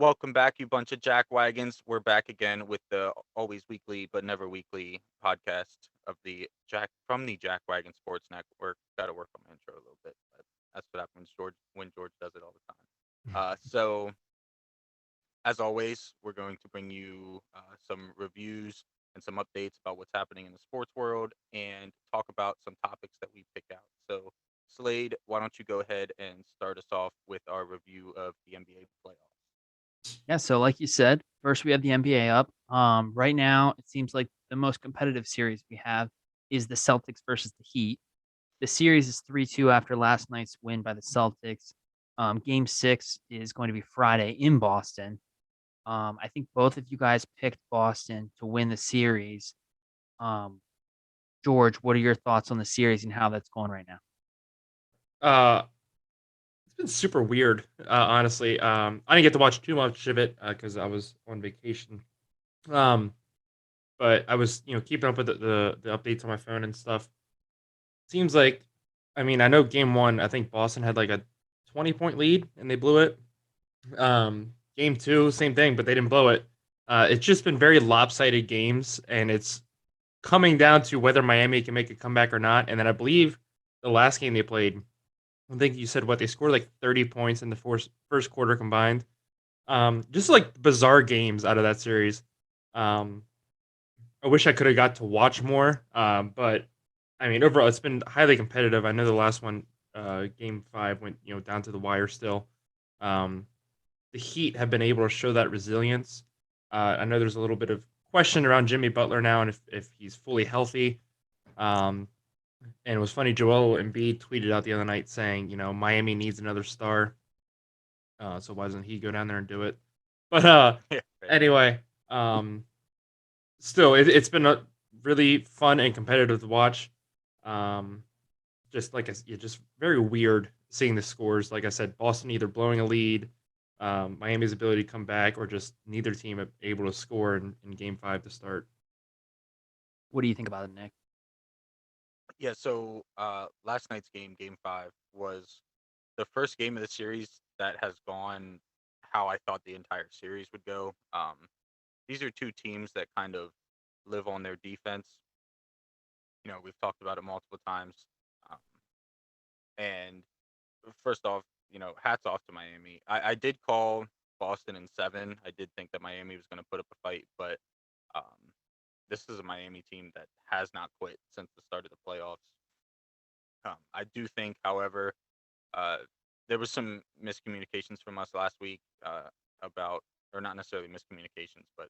Welcome back, you bunch of jack wagons. We're back again with the always weekly but never weekly podcast of the Jack Wagon Sports Network. Got to work on my intro a little bit, but that's what happens when George does it all the time. So as always, we're going to bring you some reviews and some updates about what's happening in the sports world and talk about some topics that we pick out. So Slade, why don't you go ahead and start us off with our review of the NBA playoffs? Yeah, so like you said, first we have the NBA up. Right now, it seems like the most competitive series we have is the Celtics versus the Heat. The series is 3-2 after last night's win by the Celtics. Game 6 is going to be Friday in Boston. I think both of you guys picked Boston to win the series. Um, George, what are your thoughts on the series and how that's going right now? Uh, it's been super weird, honestly. I didn't get to watch too much of it because I was on vacation. Um, but I was, keeping up with the updates on my phone and stuff. Seems like, I mean, I know game one, I think Boston had like a 20-point lead and they blew it. Game two, same thing, but they didn't blow it. It's just been very lopsided games, and it's coming down to whether Miami can make a comeback or not. And then I believe the last game they played, I think you said what they scored like 30 points in the first quarter combined. Just like bizarre games out of that series. Um, I wish I could have got to watch more. But I mean, overall, it's been highly competitive. I know the last one, game five, went down to the wire still. Um, the Heat have been able to show that resilience. I know there's a little bit of question around Jimmy Butler now and if he's fully healthy. Um, and it was funny, Joel Embiid tweeted out the other night saying, Miami needs another star. So why doesn't he go down there and do it? But Yeah. anyway, still, it's been a really fun and competitive to watch. Um, just like just very weird seeing the scores. Like I said, Boston either blowing a lead, Miami's ability to come back, or just neither team able to score in Game 5 to start. What do you think about it, Nick? Yeah, so last night's game 5, was the first game of the series that has gone how I thought the entire series would go. These are two teams that kind of live on their defense. We've talked about it multiple times. Um, and first off, hats off to Miami. I did call Boston in 7. I did think that Miami was going to put up a fight, but um, this is a Miami team that has not quit since the start of the playoffs. I do think, however, uh, there was some miscommunications from us last week about, or not necessarily miscommunications, but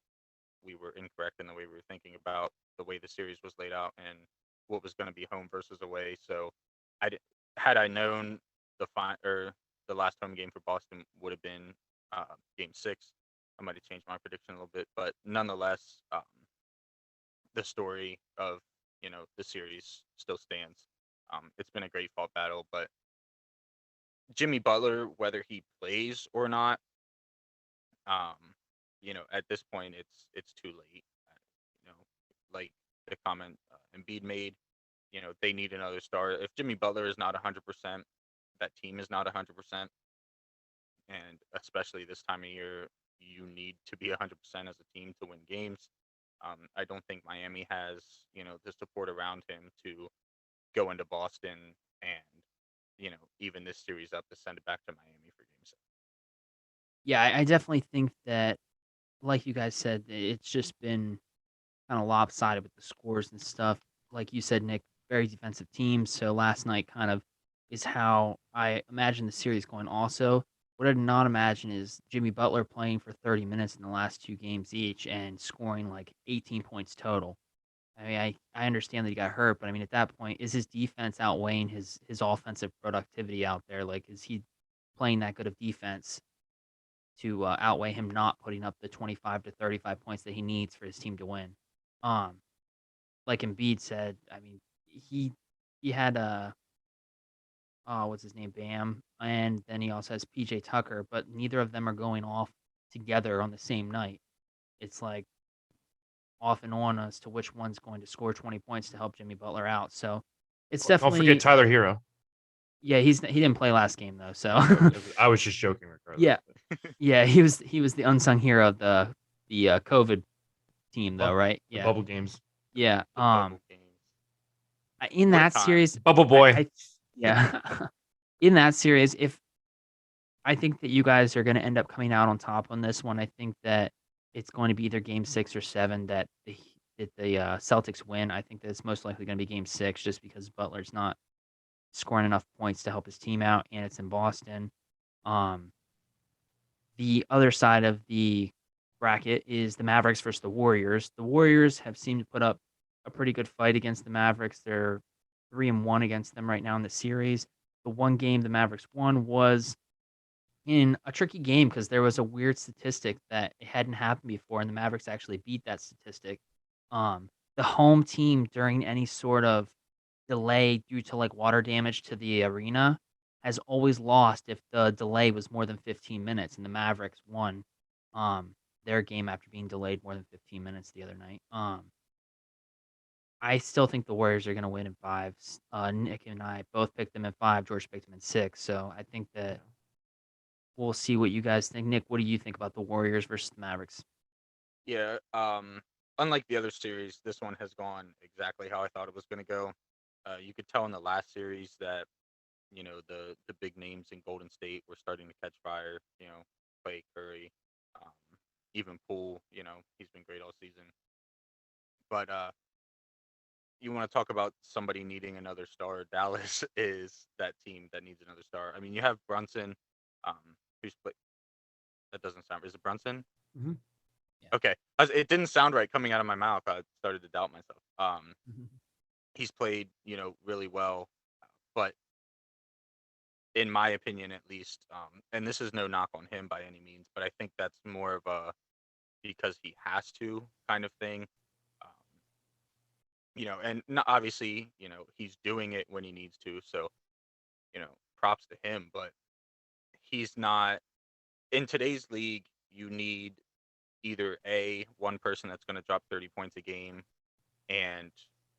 we were incorrect in the way we were thinking about the way the series was laid out and what was going to be home versus away. So, had I known the last home game for Boston would have been Game 6, I might have changed my prediction a little bit, but nonetheless, the story of the series still stands. It's been a great fought battle, but Jimmy Butler, whether he plays or not, um, at this point it's too late. You know, like the comment Embiid made, they need another star. If Jimmy Butler is not 100%, that team is not 100%, and especially this time of year, you need to be 100% as a team to win games. I don't think Miami has, the support around him to go into Boston and, even this series up to send it back to Miami for game 7. Yeah, I definitely think that, like you guys said, it's just been kind of lopsided with the scores and stuff. Like you said, Nick, very defensive teams. So last night kind of is how I imagine the series going. Also, what I did not imagine is Jimmy Butler playing for 30 minutes in the last two games each and scoring like 18 points total. I mean, I understand that he got hurt, but I mean, at that point, is his defense outweighing his offensive productivity out there? Like, is he playing that good of defense to outweigh him not putting up the 25 to 35 points that he needs for his team to win? Um, like Embiid said, I mean, he had what's his name, Bam, and then he also has PJ Tucker, but neither of them are going off together on the same night. It's like off and on as to which one's going to score 20 points to help Jimmy Butler out. So it's Don't forget definitely, Tyler Hero. Yeah, he didn't play last game though, so I was just joking regardless. yeah, yeah, he was the unsung hero of the COVID team though, right? The Yeah, bubble games. yeah. The bubble games. In What a that time. series, Bubble boy. yeah, in that series, if I think that you guys are going to end up coming out on top on this one, I think that it's going to be either Game 6 or 7 that the Celtics win. I think that it's most likely going to be Game 6 just because Butler's not scoring enough points to help his team out, and it's in Boston. Um, the other side of the bracket is the Mavericks versus the Warriors. The Warriors have seemed to put up a pretty good fight against the Mavericks. They're 3-1 against them right now in the series. The one game the Mavericks won was in a tricky game because there was a weird statistic that it hadn't happened before, and the Mavericks actually beat that statistic. The home team during any sort of delay due to like water damage to the arena has always lost if the delay was more than 15 minutes, and the Mavericks won their game after being delayed more than 15 minutes the other night. I still think the Warriors are going to win in 5. Nick and I both picked them in 5. George picked them in 6. So I think that we'll see what you guys think. Nick, what do you think about the Warriors versus the Mavericks? Yeah. Unlike the other series, this one has gone exactly how I thought it was going to go. You could tell in the last series that the big names in Golden State were starting to catch fire. Clay, Curry, um, even Poole. He's been great all season. But you want to talk about somebody needing another star? Dallas is that team that needs another star. I mean, you have Brunson, who's played. That doesn't sound. Is it Brunson? Mm-hmm. Yeah. Okay, it didn't sound right coming out of my mouth. I started to doubt myself. He's played, really well, but in my opinion, at least, and this is no knock on him by any means, but I think that's more of a because he has to kind of thing. Um, and not, obviously, he's doing it when he needs to, so props to him. But he's not in today's league. You need either one person that's going to drop 30 points a game and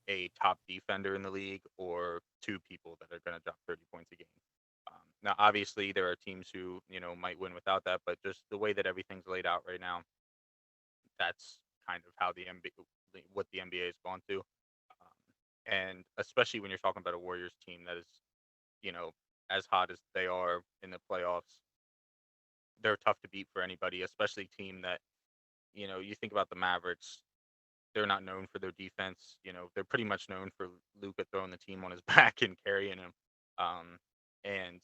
a top defender in the league, or two people that are going to drop 30 points a game. Now, obviously, there are teams who might win without that, but just the way that everything's laid out right now, that's kind of how what the NBA has gone to, and especially when you're talking about a Warriors team that is, you know, as hot as they are in the playoffs, they're tough to beat for anybody, especially a team that you think about the Mavericks. They're not known for their defense. They're pretty much known for Luka throwing the team on his back and carrying him. And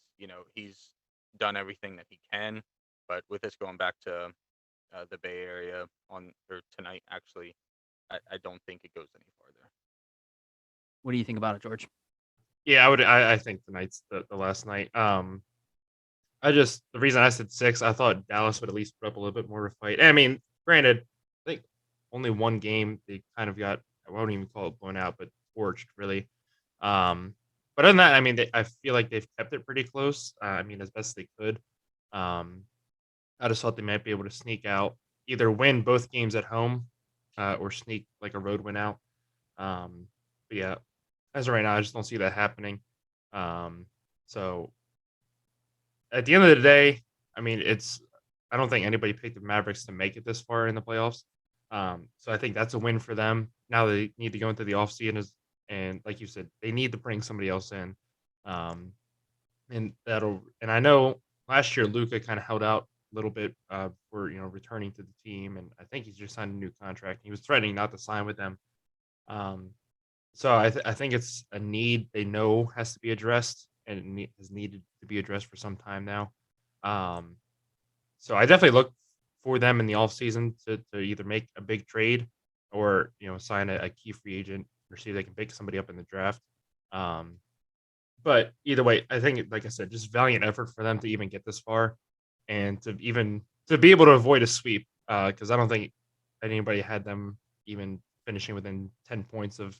he's done everything that he can. But with this going back to the Bay Area tonight, actually, I don't think it goes any farther. What do you think about it, George? Yeah, I think tonight's the last night. The reason I said 6, I thought Dallas would at least put up a little bit more of a fight. I mean, granted, I think only one game they kind of got, I won't even call it blown out, but torched really. But other than that, I mean, I feel like they've kept it pretty close. I mean, as best they could. I just thought they might be able to sneak out, either win both games at home, or sneak like a road win out. But yeah, as of right now, I just don't see that happening. So at the end of the day, I mean, I don't think anybody picked the Mavericks to make it this far in the playoffs. So I think that's a win for them. Now they need to go into the offseason, and like you said, they need to bring somebody else in. And I know last year Luka kind of held out a little bit for returning to the team, and I think he's just signed a new contract. He was threatening not to sign with them. So I think it's a need they know has to be addressed, and it has needed to be addressed for some time now. So I definitely look for them in the offseason to either make a big trade or sign a key free agent or see if they can pick somebody up in the draft. But either way, I think, like I said, just valiant effort for them to even get this far and to be able to avoid a sweep, because I don't think anybody had them even finishing within 10 points of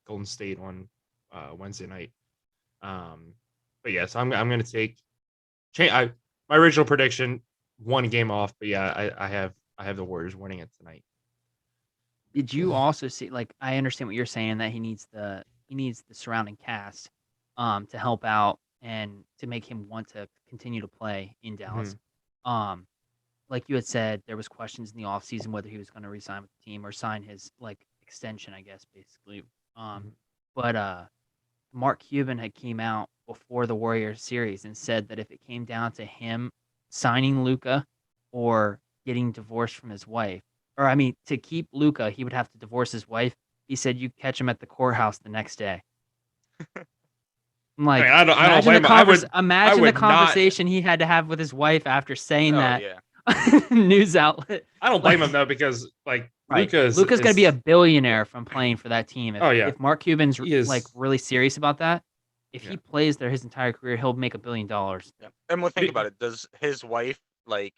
Golden State on Wednesday night. But yeah, so I'm going to take my original prediction, one game off, but yeah, I have the Warriors winning it tonight. Did you also see? Like, I understand what you're saying that he needs the surrounding cast. to help out and to make him want to continue to play in Dallas. Like you had said, there was questions in the offseason whether he was going to resign with the team or sign his extension, I guess, basically. But Mark Cuban had came out before the Warriors series and said that if it came down to him signing Luka or getting divorced from his wife, or I mean, to keep Luka, he would have to divorce his wife. He said you catch him at the courthouse the next day. I'm like, I don't imagine blame the him. imagine the would not- conversation he had to have with his wife after saying Oh that yeah. news outlet. I don't blame him though, because like Right. Luka's going to be a billionaire yeah. from playing for that team. If, Oh, yeah. if Mark Cuban's He is. like really serious about that, if he Yeah. plays there his entire career, he'll make $1 billion. Yeah. And we'll think about it. Does his wife like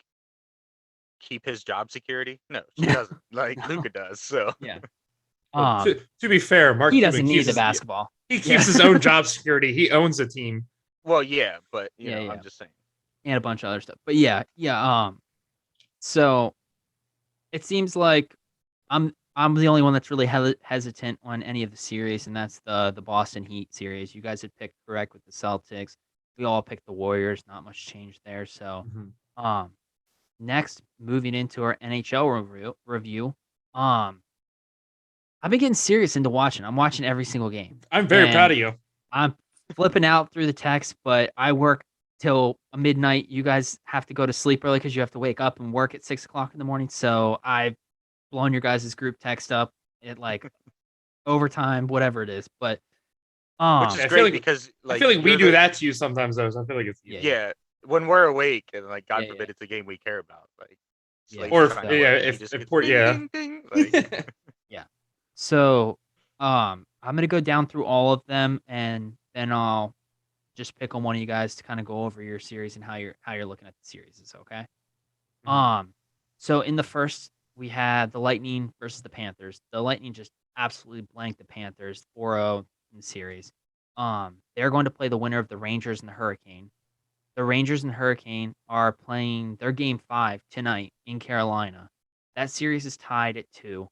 keep his job security? No, she doesn't. Like No. Luka does. So Yeah. Well, to be fair, Mark he Cuban doesn't need keeps the his, basketball. he keeps his own job security. He owns the team. well, yeah, but you Yeah, know, yeah. I'm just saying. And a bunch of other stuff. But yeah. So it seems like I'm the only one that's really hesitant on any of the series, and that's the Boston Heat series. You guys had picked correct with the Celtics. We all picked the Warriors. Not much change there. So, next, moving into our NHL review. I've been getting serious into watching. I'm watching every single game. I'm very proud of you. I'm flipping out through the text, but I work till midnight. You guys have to go to sleep early because you have to wake up and work at 6 o'clock in the morning. So I've blown your guys' group text up at like overtime, whatever it is. But Which is I great feel like- because I feel like we you're do the- that to you sometimes, though. So I feel like it's Yeah, when we're awake and like God Yeah, forbid it's a game we care about, like Yeah. Slate Or trying if- to yeah, work, you if- just if get Port- ding, yeah. ding, ding, like, So I'm gonna go down through all of them, and then I'll just pick on one of you guys to kind of go over your series and how you're looking at the series. Is okay. So in the first, we had the Lightning versus the Panthers. The Lightning just absolutely blanked the Panthers 4-0 in the series. They're going to play the winner of the Rangers and the Hurricane. The Rangers and Hurricane are playing their game 5 tonight in Carolina. That series is tied at 2.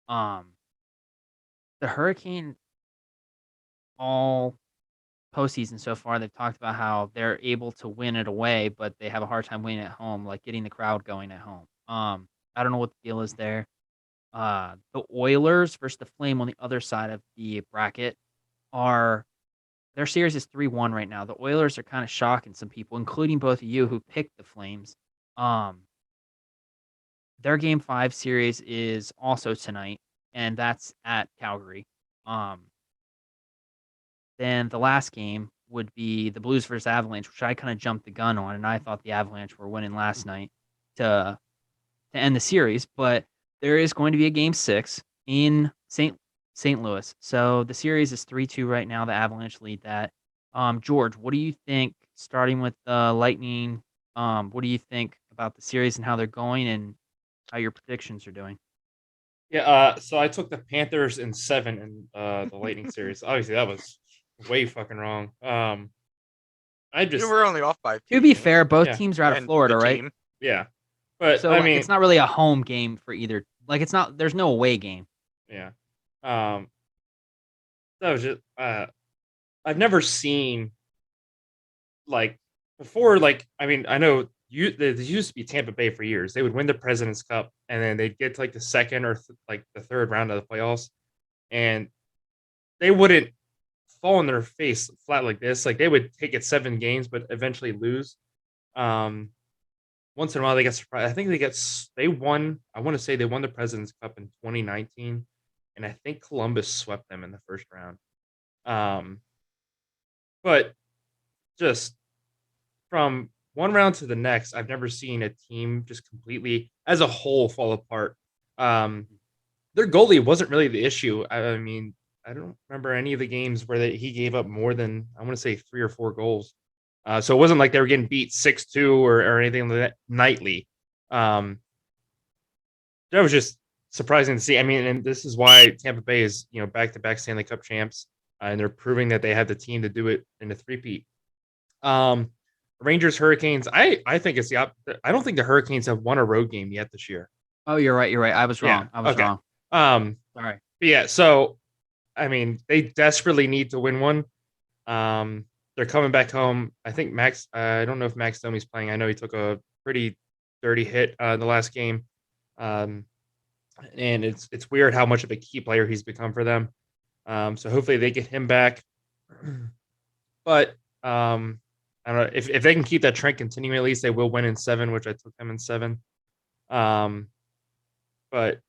The Hurricane, all postseason so far, they've talked about how they're able to win it away, but they have a hard time winning at home, like getting the crowd going at home. I don't know what the deal is there. The Oilers versus the Flame on the other side of the bracket their series is 3-1 right now. The Oilers are kind of shocking some people, including both of you who picked the Flames. Their game 5 series is also tonight, and that's at Calgary. Then the last game would be the Blues versus Avalanche, which I kind of jumped the gun on, and I thought the Avalanche were winning last night to end the series. But there is going to be a game 6 in St. Louis. So the series is 3-2 right now. The Avalanche lead that. George, what do you think, starting with the Lightning, what do you think about the series and how they're going and how your predictions are doing? Yeah, so I took the Panthers in 7 in the Lightning series. Obviously, that was way fucking wrong. I just we're only off by. To be fair, both Yeah. teams are out of And Florida, the right? team, yeah, but So I mean, it's not really a home game for either. Like it's not. There's no away game. yeah, that was just I've never seen like before. Like I mean, I know there used to be Tampa Bay for years. They would win the President's Cup and then they'd get to like the second or like the third round of the playoffs, and they wouldn't fall on their face flat like this. Like they would take it 7 games, but eventually lose. Once in a while they get surprised. I think they won. I want to say they won the President's Cup in 2019, and I think Columbus swept them in the first round. But just from one round to the next, I've never seen a team just completely, as a whole, fall apart. Their goalie wasn't really the issue. I mean, I don't remember any of the games where he gave up more than, I want to say, 3 or 4 goals. So it wasn't like they were getting beat 6-2 or anything like that nightly. That was just surprising to see. I mean, and this is why Tampa Bay is, back-to-back Stanley Cup champs, and they're proving that they have the team to do it in a three-peat. Rangers, Hurricanes. I think it's the opposite. I don't think the Hurricanes have won a road game yet this year. Oh, you're right. I was wrong. Yeah, I was okay. wrong. All right. But yeah, so I mean, they desperately need to win one. They're coming back home. I think Max. I don't know if Max Domi's playing. I know he took a pretty dirty hit in the last game, um, and it's weird how much of a key player he's become for them. So hopefully they get him back. But I don't know if they can keep that trend continuing. At least they will win in 7, which I took them in 7. Um, but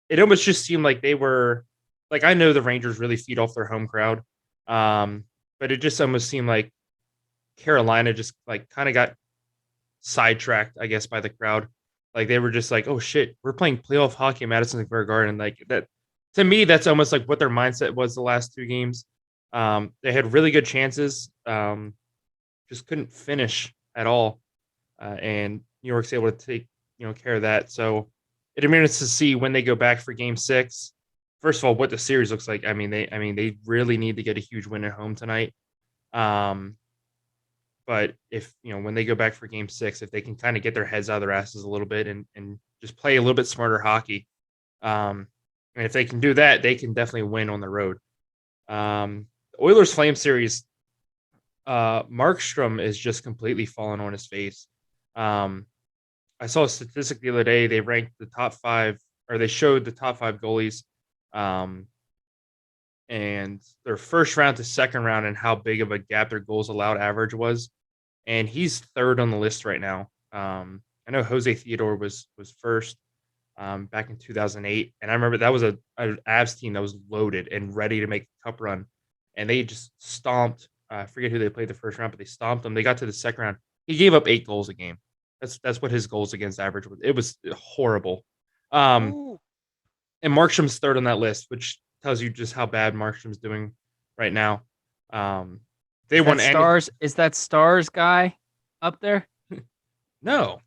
it almost just seemed like they were like I know the Rangers really feed off their home crowd, but it just almost seemed like Carolina just like kind of got sidetracked, I guess, by the crowd. Like they were just like, "Oh shit, we're playing playoff hockey at Madison Square Garden." Like that to me, that's almost like what their mindset was the last 2 games. They had really good chances, just couldn't finish at all, and New York's able to take care of that. So it remains to see when they go back for Game 6. First of all, what the series looks like. I mean, they really need to get a huge win at home tonight. Um, but if when they go back for Game 6, if they can kind of get their heads out of their asses a little bit and just play a little bit smarter hockey, and if they can do that, they can definitely win on the road. The Oilers Flame series, Markstrom is just completely fallen on his face. Um, I saw a statistic the other day. They ranked the top 5, or they showed the top 5 goalies, um, and their first round to second round and how big of a gap their goals allowed average was. And he's third on the list right now. I know Jose Theodore was first back in 2008, and I remember that was a Avs team that was loaded and ready to make a cup run, and they just stomped. I forget who they played the first round, but they stomped them. They got to the second round. He gave up 8 goals a game. That's what his goals against average was. It was horrible. Um, Ooh. and Markstrom's third on that list, which tells you just how bad Markstrom's doing right now. Um, they won any Is that Stars guy up there? no.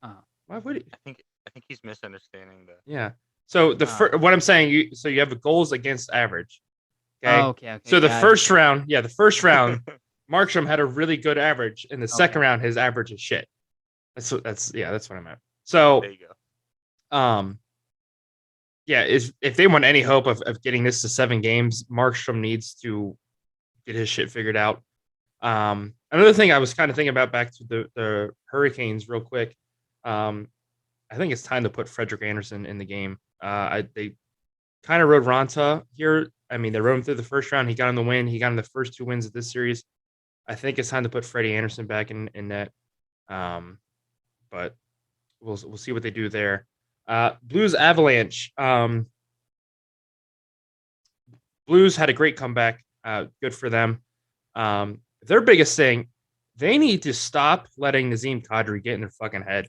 Oh. Why would he? I think he's misunderstanding the. Yeah. So what I'm saying, you have goals against average. Oh, Okay. okay, So the got first it. round, the first round, Markstrom had a really good average. In the second Okay. round, his average is shit. That's what I meant. So There you go. if they want any hope of getting this to 7 games, Markstrom needs to get his shit figured out. Another thing I was kind of thinking about back to the Hurricanes real quick. I think it's time to put Frederick Anderson in the game. They kind of rode Ranta here. I mean, they rode him through the first round. He got him the win. He got him the first 2 wins of this series. I think it's time to put Freddie Anderson back in net. But we'll see what they do there. Blues Avalanche. Blues had a great comeback. Good for them. Their biggest thing, they need to stop letting Nazem Kadri get in their fucking head.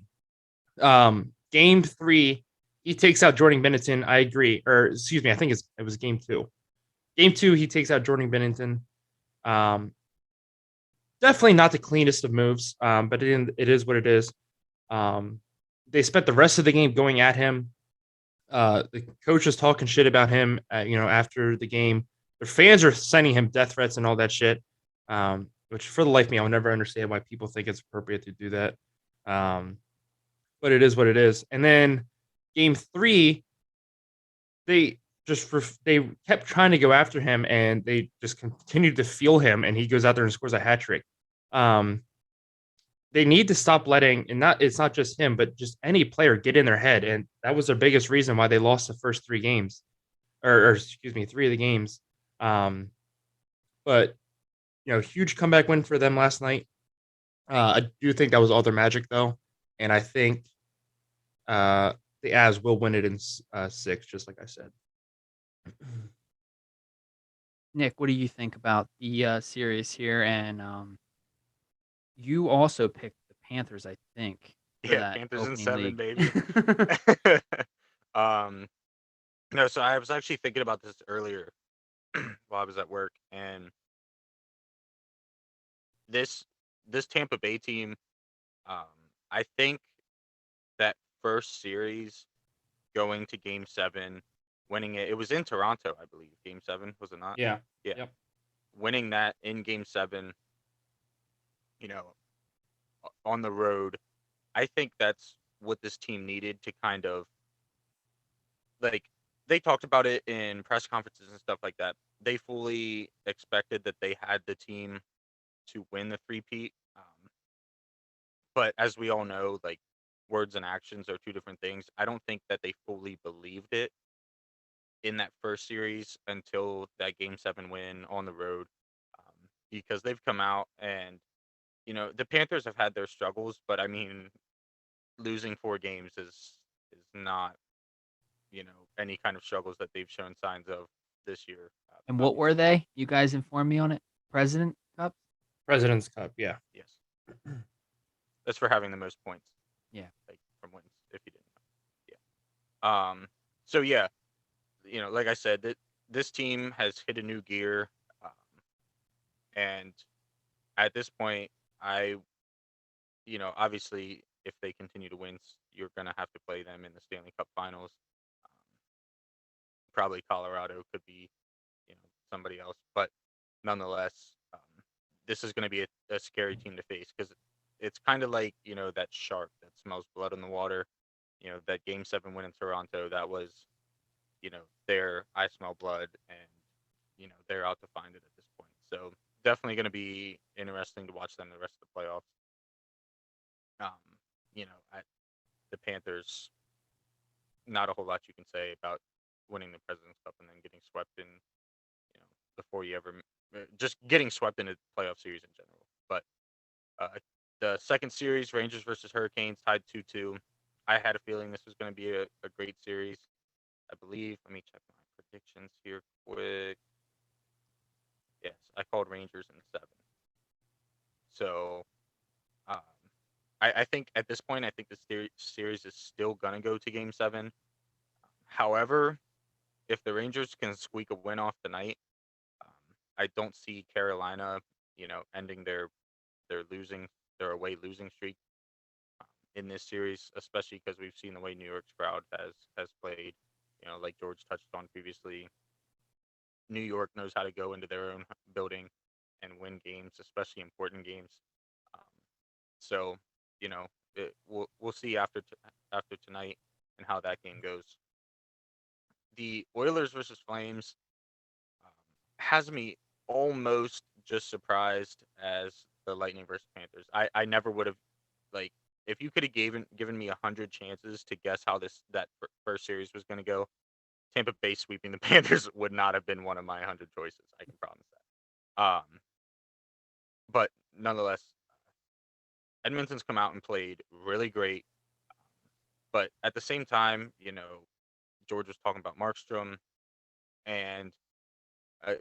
Game 3, he takes out Jordan Binnington. I agree. Or excuse me, I think it was game 2. Game 2, he takes out Jordan Binnington. Definitely not the cleanest of moves, but it is what it is. They spent the rest of the game going at him. The coach was talking shit about him, after the game. Their fans are sending him death threats and all that shit, which for the life of me, I'll never understand why people think it's appropriate to do that. But it is what it is. And then game 3, they kept trying to go after him, and they just continued to fuel him, and he goes out there and scores a hat trick. They need to stop letting, and it's not just him, but just any player get in their head, and that was their biggest reason why they lost the first 3 games, or excuse me, 3 of the games. But huge comeback win for them last night. I do think that was all their magic, though, and I think the Avs will win it in 6, just like I said. Nick, what do you think about the series here? And you also picked the Panthers, I think, for Yeah, that Panthers in opening 7, league. baby. um, no, so I was actually thinking about this earlier while I was at work, and this Tampa Bay team, I think that first series going to Game 7, winning it. It was in Toronto, I believe. Game 7, was it not? Yeah. Yeah. Yep. Winning that in Game 7, on the road, I think that's what this team needed to kind of like they talked about it in press conferences and stuff like that. They fully expected that they had the team to win the three-peat. But as we all know, like words and actions are two different things. I don't think that they fully believed it in that first series until that Game 7 win on the road, because they've come out and the Panthers have had their struggles, but I mean, losing 4 games is not any kind of struggles that they've shown signs of this year. And what were Obviously, they? You guys informed me on it. President Cup. President's Cup, yeah. yes, that's for having the most points, Yeah. like from wins. If you didn't know, yeah. So yeah, like I said, that this team has hit a new gear, um, and at this point, I, obviously, if they continue to win, you're gonna have to play them in the Stanley Cup Finals. Um, Probably Colorado could be, somebody else, but nonetheless, this is gonna be a scary team to face because it's kind of like that shark that smells blood in the water. That Game 7 win in Toronto, that was their I smell blood, and they're out to find it at this point. So definitely going to be interesting to watch them the rest of the playoffs. Um, the Panthers, not a whole lot you can say about winning the President's Cup and then getting swept in, before you ever just getting swept in a playoff series in general. But the second series, Rangers versus Hurricanes, tied 2-2. I had a feeling this was going to be a great series. I believe. Let me check my predictions here quick. Yes, I called Rangers in 7. So um, I think at this point, I think the series is still gonna go to Game 7. However, if the Rangers can squeak a win off tonight, um, I don't see Carolina, ending their away losing streak in this series, especially because we've seen the way New York's crowd has played. Like George touched on previously, New York knows how to go into their own building and win games, especially important games. Um, so, we'll see after tonight and how that game goes. The Oilers versus Flames um, has me almost just surprised as the Lightning versus Panthers. I never would have, like, if you could have given me 100 chances to guess how that first series was going to go, Tampa Bay sweeping the Panthers would not have been one of my 100 choices. I can promise that. But nonetheless, Edmonton's come out and played really great. But at the same time, George was talking about Markstrom, and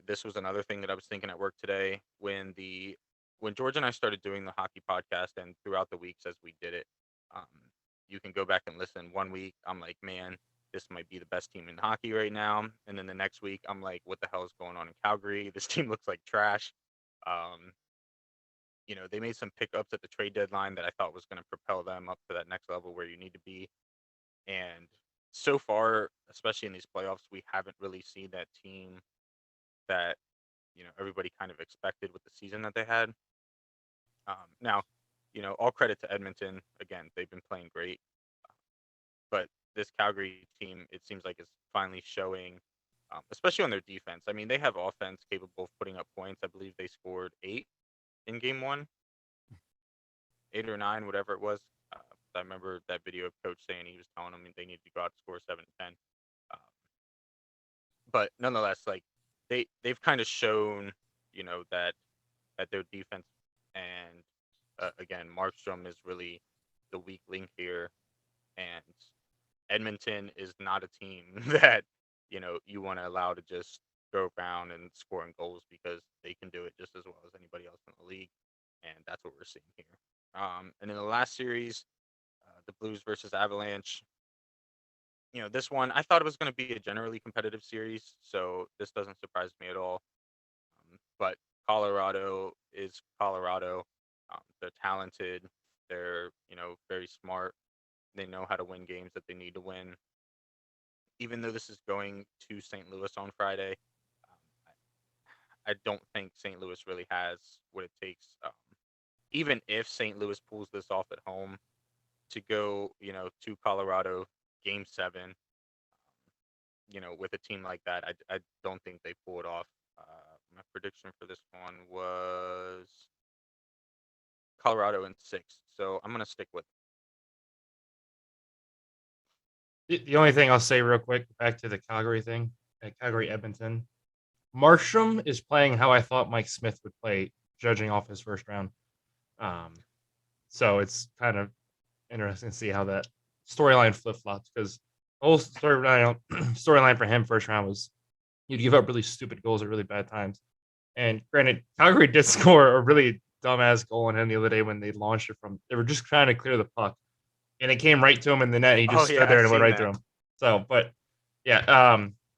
this was another thing that I was thinking at work today when George and I started doing the hockey podcast, and throughout the weeks as we did it, um, you can go back and listen. One week, I'm like, man, this might be the best team in hockey right now, and then the next week, I'm like, what the hell is going on in Calgary? This team looks like trash. Um, they made some pickups at the trade deadline that I thought was going to propel them up to that next level where you need to be. And so far, especially in these playoffs, we haven't really seen that team that, everybody kind of expected with the season that they had. Now, all credit to Edmonton. Again, they've been playing great. But this Calgary team, it seems like, is finally showing, especially on their defense. I mean, they have offense capable of putting up points. I believe they scored 8 in game 1. 8 or 9, whatever it was. I remember that video of coach saying he was telling them they needed to go out to score 7 to 10. Um, but nonetheless, like they've kind of shown, that their defense and again Markstrom is really the weak link here, and Edmonton is not a team that you want to allow to just go around and scoring goals because they can do it just as well as anybody else in the league, and that's what we're seeing here. And in the last series, the Blues versus Avalanche. This one I thought it was going to be a generally competitive series, so this doesn't surprise me at all. But Colorado is Colorado. They're talented. They're very smart. They know how to win games that they need to win. Even though this is going to St. Louis on Friday, I don't think St. Louis really has what it takes. Even if St. Louis pulls this off at home, to go, to Colorado, Game 7, with a team like that, I don't think they pull it off. My prediction for this one was Colorado in 6, so I'm gonna stick with. The only thing I'll say real quick, back to the Calgary thing, Calgary Edmonton. Marsham is playing how I thought Mike Smith would play, judging off his first round. So it's kind of interesting to see how that storyline flip flops, because the whole storyline for him first round was you'd give up really stupid goals at really bad times. And granted, Calgary did score a really dumbass goal on him the other day when they launched it from. They were just trying to clear the puck, and it came right to him in the net. And he Oh just yeah, stood there I've and it went seen right that. through him. So, but yeah,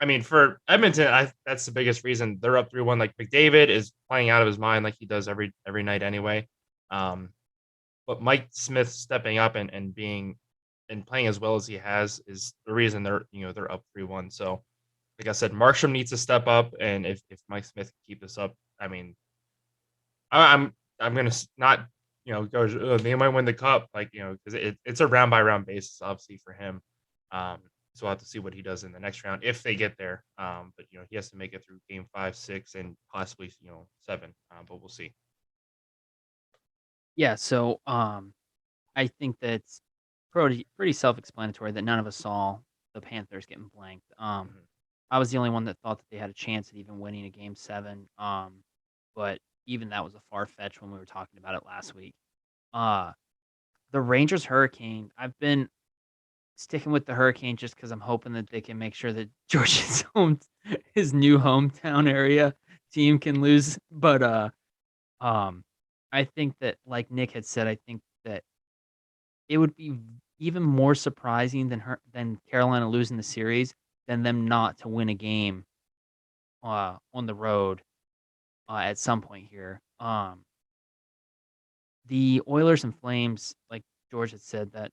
I mean, for Edmonton, that's the biggest reason they're up 3-1. Like McDavid is playing out of his mind, like he does every night anyway. But Mike Smith stepping up and being and playing as well as he has is the reason they're up 3-1. So, like I said, Marsham needs to step up, and if Mike Smith can keep this up, I mean, I'm gonna not go. They might win the cup, like because it's a round by round basis, obviously for him. So we'll have to see what he does in the next round if they get there. But he has to make it through game 5, 6, and possibly 7. But we'll see. Yeah, so I think that's pretty self-explanatory that none of us saw the Panthers getting blanked. I was the only one that thought that they had a chance at even winning a game 7. But even that was a far fetch when we were talking about it last week. The Rangers Hurricane, I've been sticking with the Hurricane just because I'm hoping that they can make sure that his new hometown area team can lose. But I think that, like Nick had said, I think that it would be even more surprising than Carolina losing the series than them not to win a game on the road at some point here. The Oilers and Flames, like George had said, that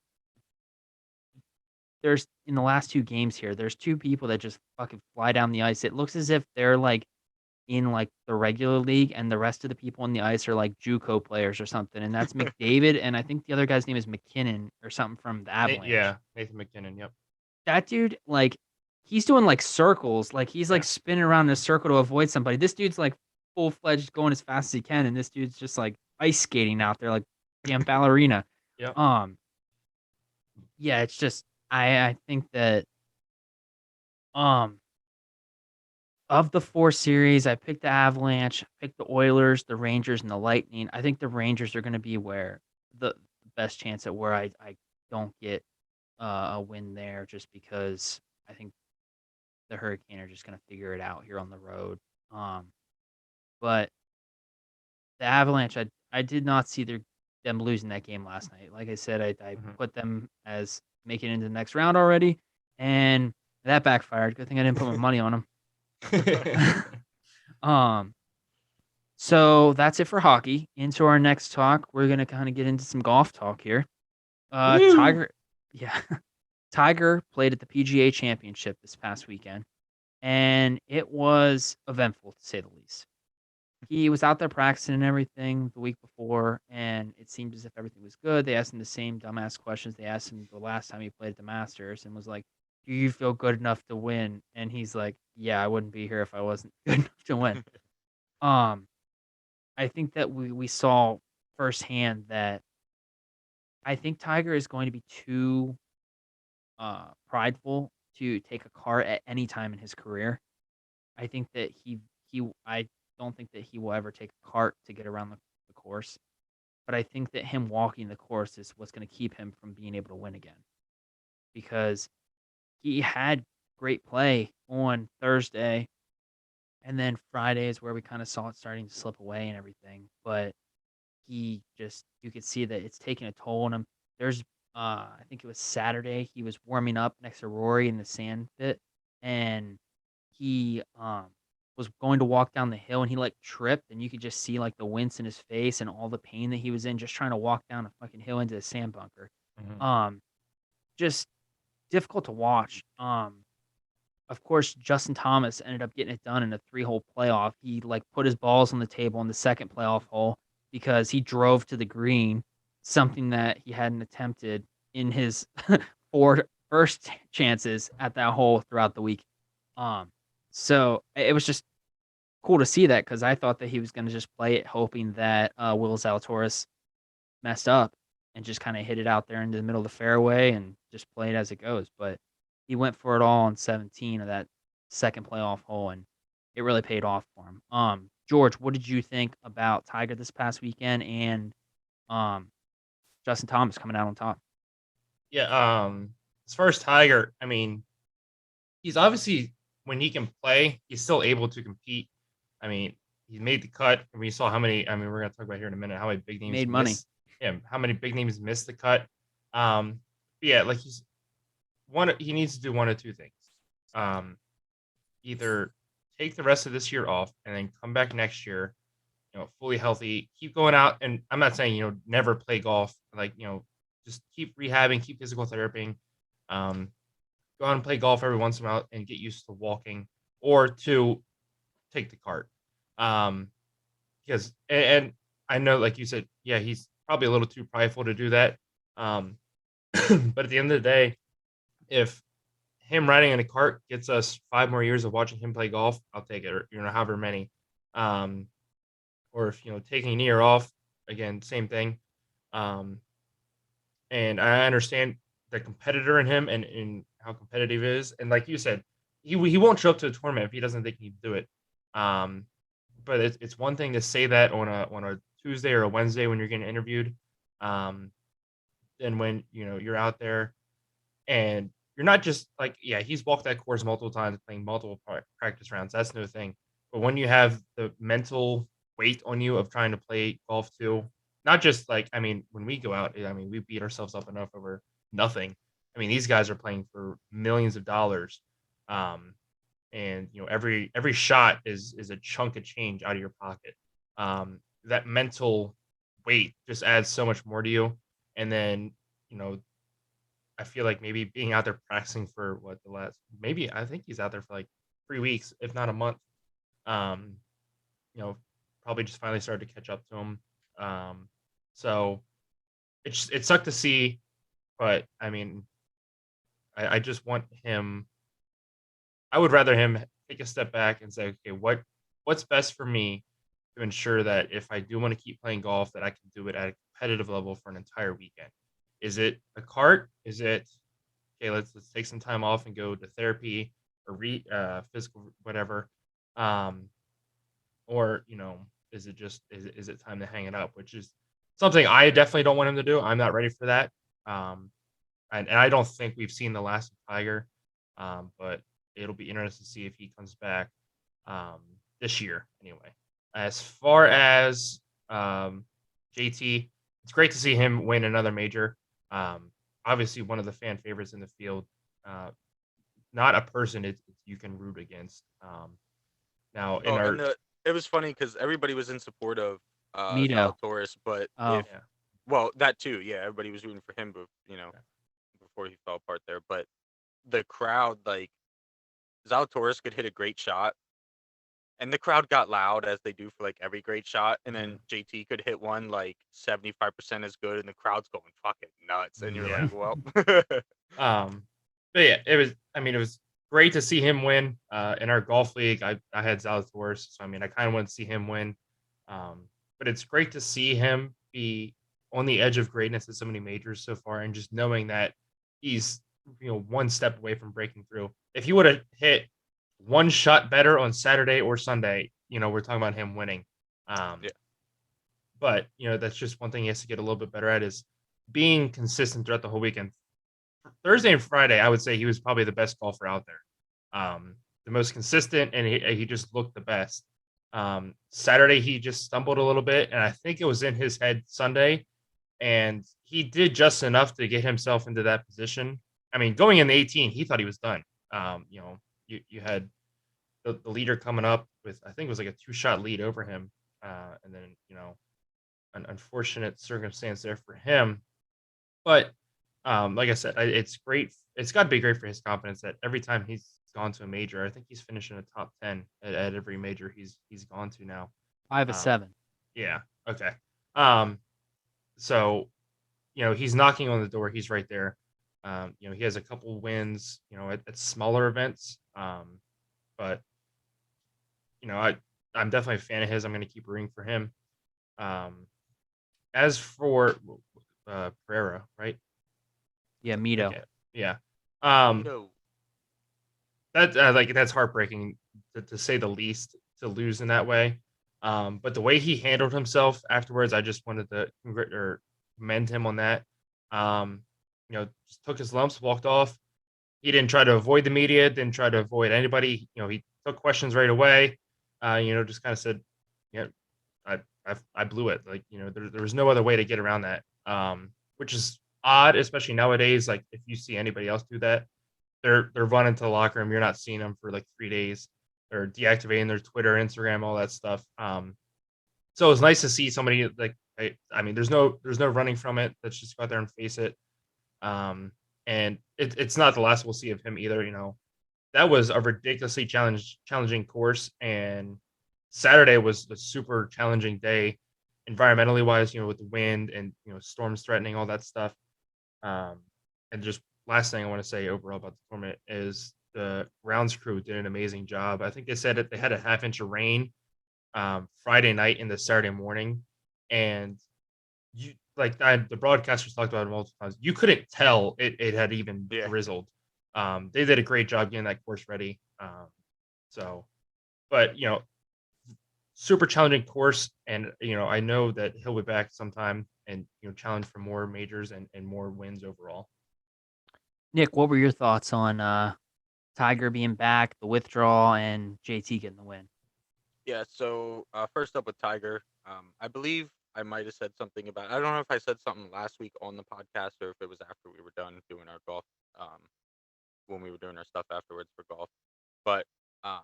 there's in the last 2 games here, there's 2 people that just fucking fly down the ice. It looks as if they're like in like the regular league, and the rest of the people on the ice are like JUCO players or something. And that's McDavid, and I think the other guy's name is McKinnon or something from the Avalanche. Yeah, Nathan McKinnon. Yep. That dude, like, he's doing like circles, like he's like spinning around in a circle to avoid somebody. This dude's like full fledged going as fast as he can, and this dude's just like ice skating out there like damn ballerina. Yep. Yeah, it's just I think that of the 4 series, I picked the Avalanche, picked the Oilers, the Rangers, and the Lightning. I think the Rangers are going to be where the best chance at where I don't get a win there, just because I think the Hurricane are just going to figure it out here on the road. But the Avalanche, I did not see them losing that game last night. Like I said, I put them as making it into the next round already, and that backfired. Good thing I didn't put my money on them. So that's it for hockey. Into our next talk, we're gonna kind of get into some golf talk here. Tiger played at the PGA Championship this past weekend, and it was eventful to say the least. He was out there practicing and everything the week before, and it seemed as if everything was good. They asked him the same dumbass questions they asked him the last time he played at the Masters, and was like, "Do you feel good enough to win?" And he's like, "Yeah, I wouldn't be here if I wasn't good enough to win." I think that we saw firsthand that I think Tiger is going to be too prideful to take a cart at any time in his career. I think that I don't think that he will ever take a cart to get around the course. But I think that him walking the course is what's going to keep him from being able to win again. Because he had great play on Thursday, and then Friday is where we kind of saw it starting to slip away and everything. But you could see that it's taking a toll on him. There's, I think it was Saturday, he was warming up next to Rory in the sand pit, and he was going to walk down the hill, and he like tripped, and you could just see like the wince in his face and all the pain that he was in just trying to walk down a fucking hill into the sand bunker. Just difficult to watch. Of course, Justin Thomas ended up getting it done in a 3-hole playoff. He like put his balls on the table in the second playoff hole because he drove to the green, something that he hadn't attempted in his 4 first chances at that hole throughout the week. So it was just cool to see that because I thought that he was going to just play it, hoping that Will Zalatoris messed up and just kind of hit it out there into the middle of the fairway and just play it as it goes. But he went for it all on 17 of that second playoff hole, and it really paid off for him. George, what did you think about Tiger this past weekend and um, Justin Thomas coming out on top? Yeah. As far as Tiger, I mean, he's obviously when he can play, he's still able to compete. I mean, he made the cut, and we saw how many. I mean, we're gonna talk about here in a minute how many big names Made money. missed him. How many big names missed the cut? But yeah, like he's one. He needs to do one of two things. Um, Either take the rest of this year off and then come back next year, fully healthy, keep going out. And I'm not saying, never play golf, like, just keep rehabbing, keep physical therapy, um, go out and play golf every once in a while and get used to walking, or to take the cart. Um, because, and I know, like you said, yeah, he's probably a little too prideful to do that. Um, but at the end of the day, if him riding in a cart gets us 5 more years of watching him play golf, I'll take it, or however many. Um, or if taking a year off, again, same thing. Um, and I understand the competitor in him and how competitive he is, and like you said, he won't show up to a tournament if he doesn't think he can do it. Um, but it's one thing to say that on a Tuesday or a Wednesday when you're getting interviewed, um, and when you're out there and you're not just like, yeah, he's walked that course multiple times, playing multiple practice rounds. That's no thing. But when you have the mental weight on you of trying to play golf too, not just like, I mean, when we go out, I mean, we beat ourselves up enough over nothing. I mean, these guys are playing for millions of dollars. Um, and every shot is a chunk of change out of your pocket. That mental weight just adds so much more to you. And then, you know, I feel like maybe being out there practicing for what the last, maybe I think he's out there for like 3 weeks, if not a month. Um, you know, Probably just finally started to catch up to him. Um, so it sucked to see, but I mean, I just want him. I would rather him take a step back and say, okay, what's best for me to ensure that if I do want to keep playing golf, that I can do it at a competitive level for an entire weekend. Is it a cart? Is it okay? Let's take some time off and go to therapy or physical whatever, um, or is it just is it time to hang it up? Which is something I definitely don't want him to do. I'm not ready for that. Um, and I don't think we've seen the last of Tiger, but it'll be interesting to see if he comes back um, this year. Anyway, as far as JT, it's great to see him win another major. Um, Obviously, one of the fan favorites in the field. Not a person you can root against. Now, in Oh, our and it was funny because everybody was in support of Mito. Zalatoris, but Oh, yeah, well, that too, yeah, everybody was rooting for him, but before he fell apart there. But the crowd, like Zalatoris could hit a great shot, and the crowd got loud as they do for like every great shot, and then JT could hit one like 75% as good, and the crowd's going fucking nuts, and you're yeah. like, well, Um, but yeah, it was. I mean, it was great to see him win. In our golf league, I had Zalatoris, so I mean, I kind of want to see him win. But it's great to see him be on the edge of greatness at so many majors so far, and just knowing that he's one step away from breaking through. If he would have hit one shot better on Saturday or Sunday, we're talking about him winning. Um, yeah, but that's just one thing he has to get a little bit better at is being consistent throughout the whole weekend. Thursday and Friday, I would say he was probably the best golfer out there. The most consistent, and he just looked the best. Saturday, he just stumbled a little bit, and I think it was in his head Sunday, and he did just enough to get himself into that position. I mean, going in the 18, he thought he was done. You had the leader coming up with, I think it was like a 2-shot lead over him, and then an unfortunate circumstance there for him. But like I said, it's great. It's got to be great for his confidence that every time he's gone to a major, I think he's finished in the top 10 at every major he's gone to now. 5 of Um, 7. yeah. Okay. Um, so he's knocking on the door. He's right there. He has a couple wins, at smaller events. But I'm definitely a fan of his. I'm going to keep rooting for him. Um, as for Pereira, right? Yeah, I think Mito. yeah. Um, Mito. that's heartbreaking to say the least to lose in that way. But the way he handled himself afterwards, I just wanted to commend him on that. Um, just took his lumps, walked off. He didn't try to avoid the media, didn't try to avoid anybody. He took questions right away. Just kind of said, "Yeah, I blew it." Like, there was no other way to get around that. Which is odd, especially nowadays. Like, if you see anybody else do that, they're running to the locker room. You're not seeing them for like 3 days. They're deactivating their Twitter, Instagram, all that stuff. So it's nice to see somebody like I mean, there's no running from it. Let's just go out there and face it. Um, and it's not the last we'll see of him either. That was a ridiculously challenging course, and Saturday was a super challenging day, environmentally wise. With the wind and storms threatening, all that stuff. Um, and just last thing I want to say overall about the tournament is the grounds crew did an amazing job. I think they said that they had a half inch of rain Friday night into Saturday morning, and the broadcasters talked about it multiple times. You couldn't tell it had even Yeah. drizzled. They did a great job getting that course ready. So, but super challenging course, and I know that he'll be back sometime and challenge for more majors and more wins overall. Nick, what were your thoughts on Tiger being back, the withdrawal, and JT getting the win? Yeah. So first up with Tiger, I believe I might have said something about. I don't know if I said something last week on the podcast or if it was after we were done doing our golf. When we were doing our stuff afterwards for golf, but um,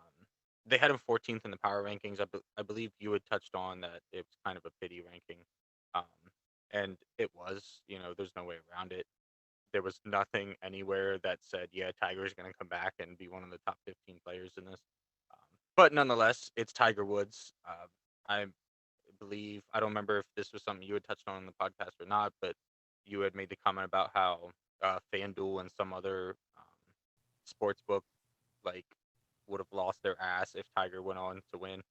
they had him 14th in the power rankings. I believe you had touched on that it was kind of a pity ranking, um, and it was. There's no way around it. There was nothing anywhere that said, yeah, Tiger is going to come back and be one of the top 15 players in this. But nonetheless, it's Tiger Woods. I believe, I don't remember if this was something you had touched on in the podcast or not, but you had made the comment about how FanDuel and some other sports book like would have lost their ass if Tiger went on to win.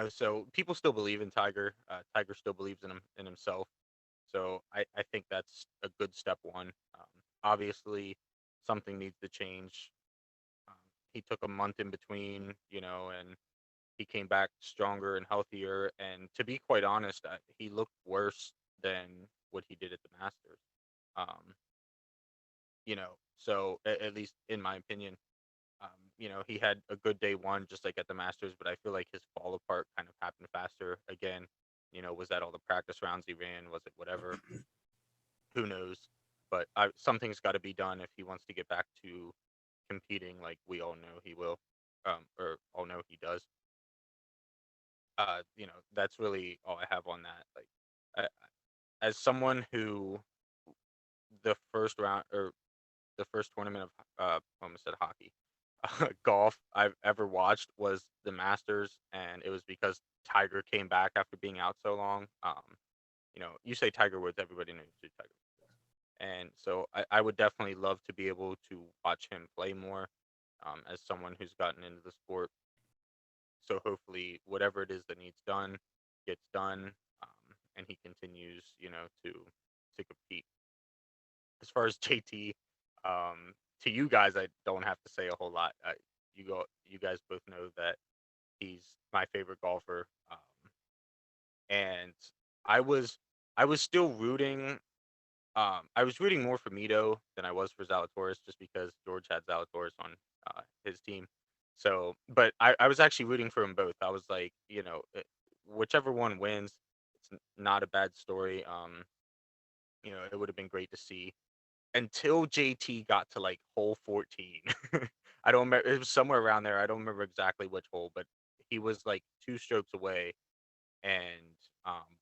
So people still believe in Tiger. Tiger still believes in himself. So I think that's a good step one. Obviously, something needs to change. Um, he took a month in between, and he came back stronger and healthier. And to be quite honest, he looked worse than what he did at the Masters. Um, so at least in my opinion, he had a good day one, just like at the Masters, but I feel like his fall apart kind of happened faster. Again, was that all the practice rounds he ran? Was it whatever? Who knows? But something's got to be done if he wants to get back to competing like we all know he will, or all know he does. That's really all I have on that. Like, as someone who the first round or the first tournament of I almost said hockey, golf I've ever watched was the Masters, and it was because Tiger came back after being out so long. You say Tiger Woods, everybody knows who Tiger Woods is, and so I would definitely love to be able to watch him play more, as someone who's gotten into the sport. So hopefully, whatever it is that needs done gets done, and he continues, to compete. As far as JT, to you guys, I don't have to say a whole lot. You guys both know that he's my favorite golfer, and I was, I was still rooting. I was rooting more for Mito than I was for Zalatoris, just because George had Zalatoris on his team. So, but I was actually rooting for them both. I was like, whichever one wins, it's not a bad story. It would have been great to see until JT got to like hole 14. I don't remember. It was somewhere around there. I don't remember exactly which hole, but he was like two strokes away and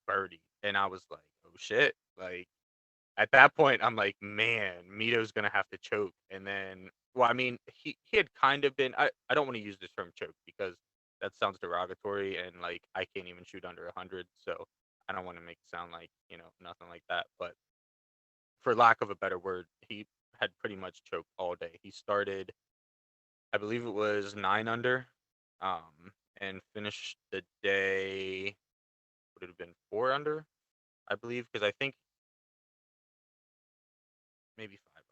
birdie. And I was like, oh shit. Like at that point, I'm like, man, Mito's gonna have to choke. And then, well, I mean, he had kind of been. I don't want to use the term choke because that sounds derogatory, and like I can't even shoot under 100, so I don't want to make it sound like nothing like that. But for lack of a better word, he had pretty much choked all day. He started I believe it was 9 under, and finished the day. Would it have been 4 under? I believe because I think maybe 5 under.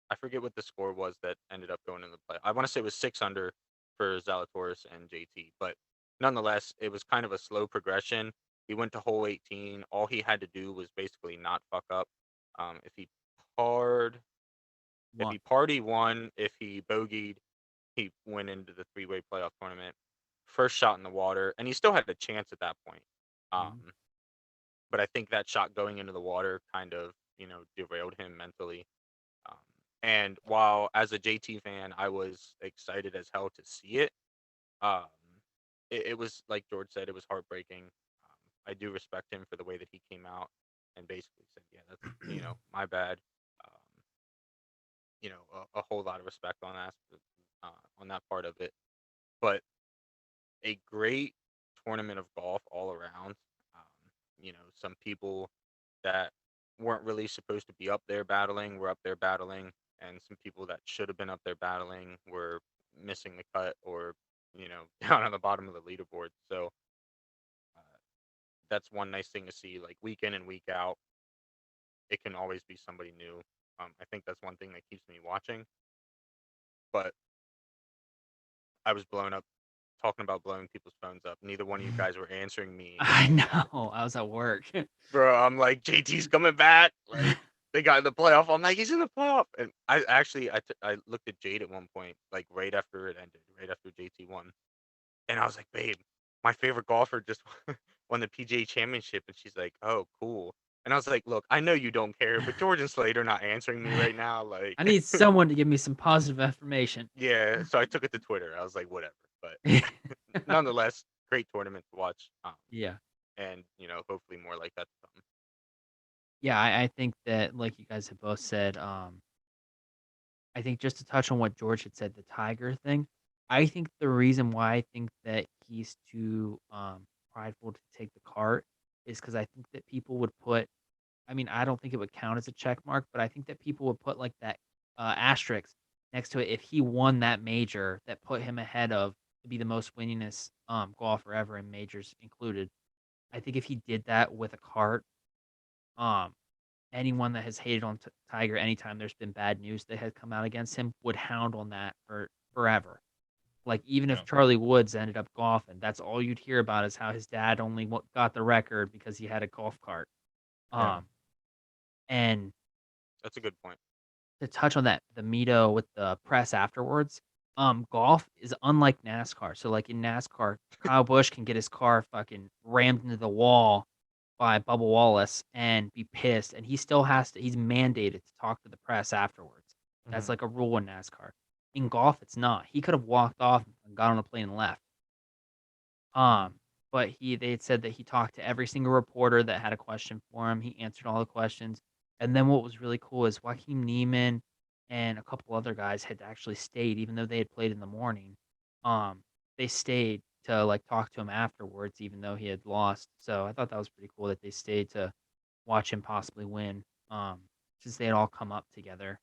I forget what the score was that ended up going in the play. I want to say it was 6 under for Zalatoris and JT, but nonetheless, it was kind of a slow progression. He went to hole 18. All he had to do was basically not fuck up. If he parred, he won. If he bogeyed, he went into the 3-way playoff tournament. First shot in the water, and he still had a chance at that point. Mhm. But I think that shot going into the water kind of, derailed him mentally. Um, and while as a JT fan, I was excited as hell to see it, um, it was like George said, it was heartbreaking. I do respect him for the way that he came out and basically said, "Yeah, that's my bad." Um, a whole lot of respect on that part of it. But a great tournament of golf all around. Some people that weren't really supposed to be up there battling were up there battling, and some people that should have been up there battling were missing the cut or down on the bottom of the leaderboard. So uh, that's one nice thing to see. Like week in and week out, it can always be somebody new. I think that's one thing that keeps me watching. But I was blown up talking about blowing people's phones up. Neither one of you guys were answering me. I know. I was at work. Bro, I'm like, JT's coming back. Like, they got in the playoff. I'm like, he's in the playoff. And I actually, I looked at Jade at one point, like right after it ended, right after JT won. And I was like, babe, my favorite golfer just won the PGA championship. And she's like, oh, cool. And I was like, look, I know you don't care, but George and Slade are not answering me right now. Like, I need someone to give me some positive affirmation. yeah. So I took it to Twitter. I was like, whatever. But nonetheless, great tournament to watch. Yeah. And, hopefully more like that to come. Yeah, I think that, like you guys have both said, I think just to touch on what George had said, the Tiger thing, I think the reason why I think that he's too prideful to take the cart is because I think that people would put, I mean, I don't think it would count as a check mark, but I think that people would put like that asterisk next to it if he won that major that put him ahead of to be the most winningest golfer ever in majors included. I think if he did that with a cart, um, anyone that has hated on Tiger anytime there's been bad news that had come out against him would hound on that for forever. Like even if Yeah. Charlie Woods ended up golfing, that's all you'd hear about is how his dad only got the record because he had a golf cart. Yeah. And That's a good point. to touch on that, the Mito with the press afterwards, golf is unlike NASCAR. So like in NASCAR, Kyle Busch can get his car fucking rammed into the wall by Bubba Wallace and be pissed, and he still has to. He's mandated to talk to the press afterwards. That's Mhm. like a rule in NASCAR. In golf, it's not. He could have walked off and got on a plane and left. But they had said that he talked to every single reporter that had a question for him. He answered all the questions. And then what was really cool is Joaquin Neiman and a couple other guys had actually stayed, even though they had played in the morning. They stayed to like talk to him afterwards, even though he had lost. So I thought that was pretty cool that they stayed to watch him possibly win. Since they had all come up together,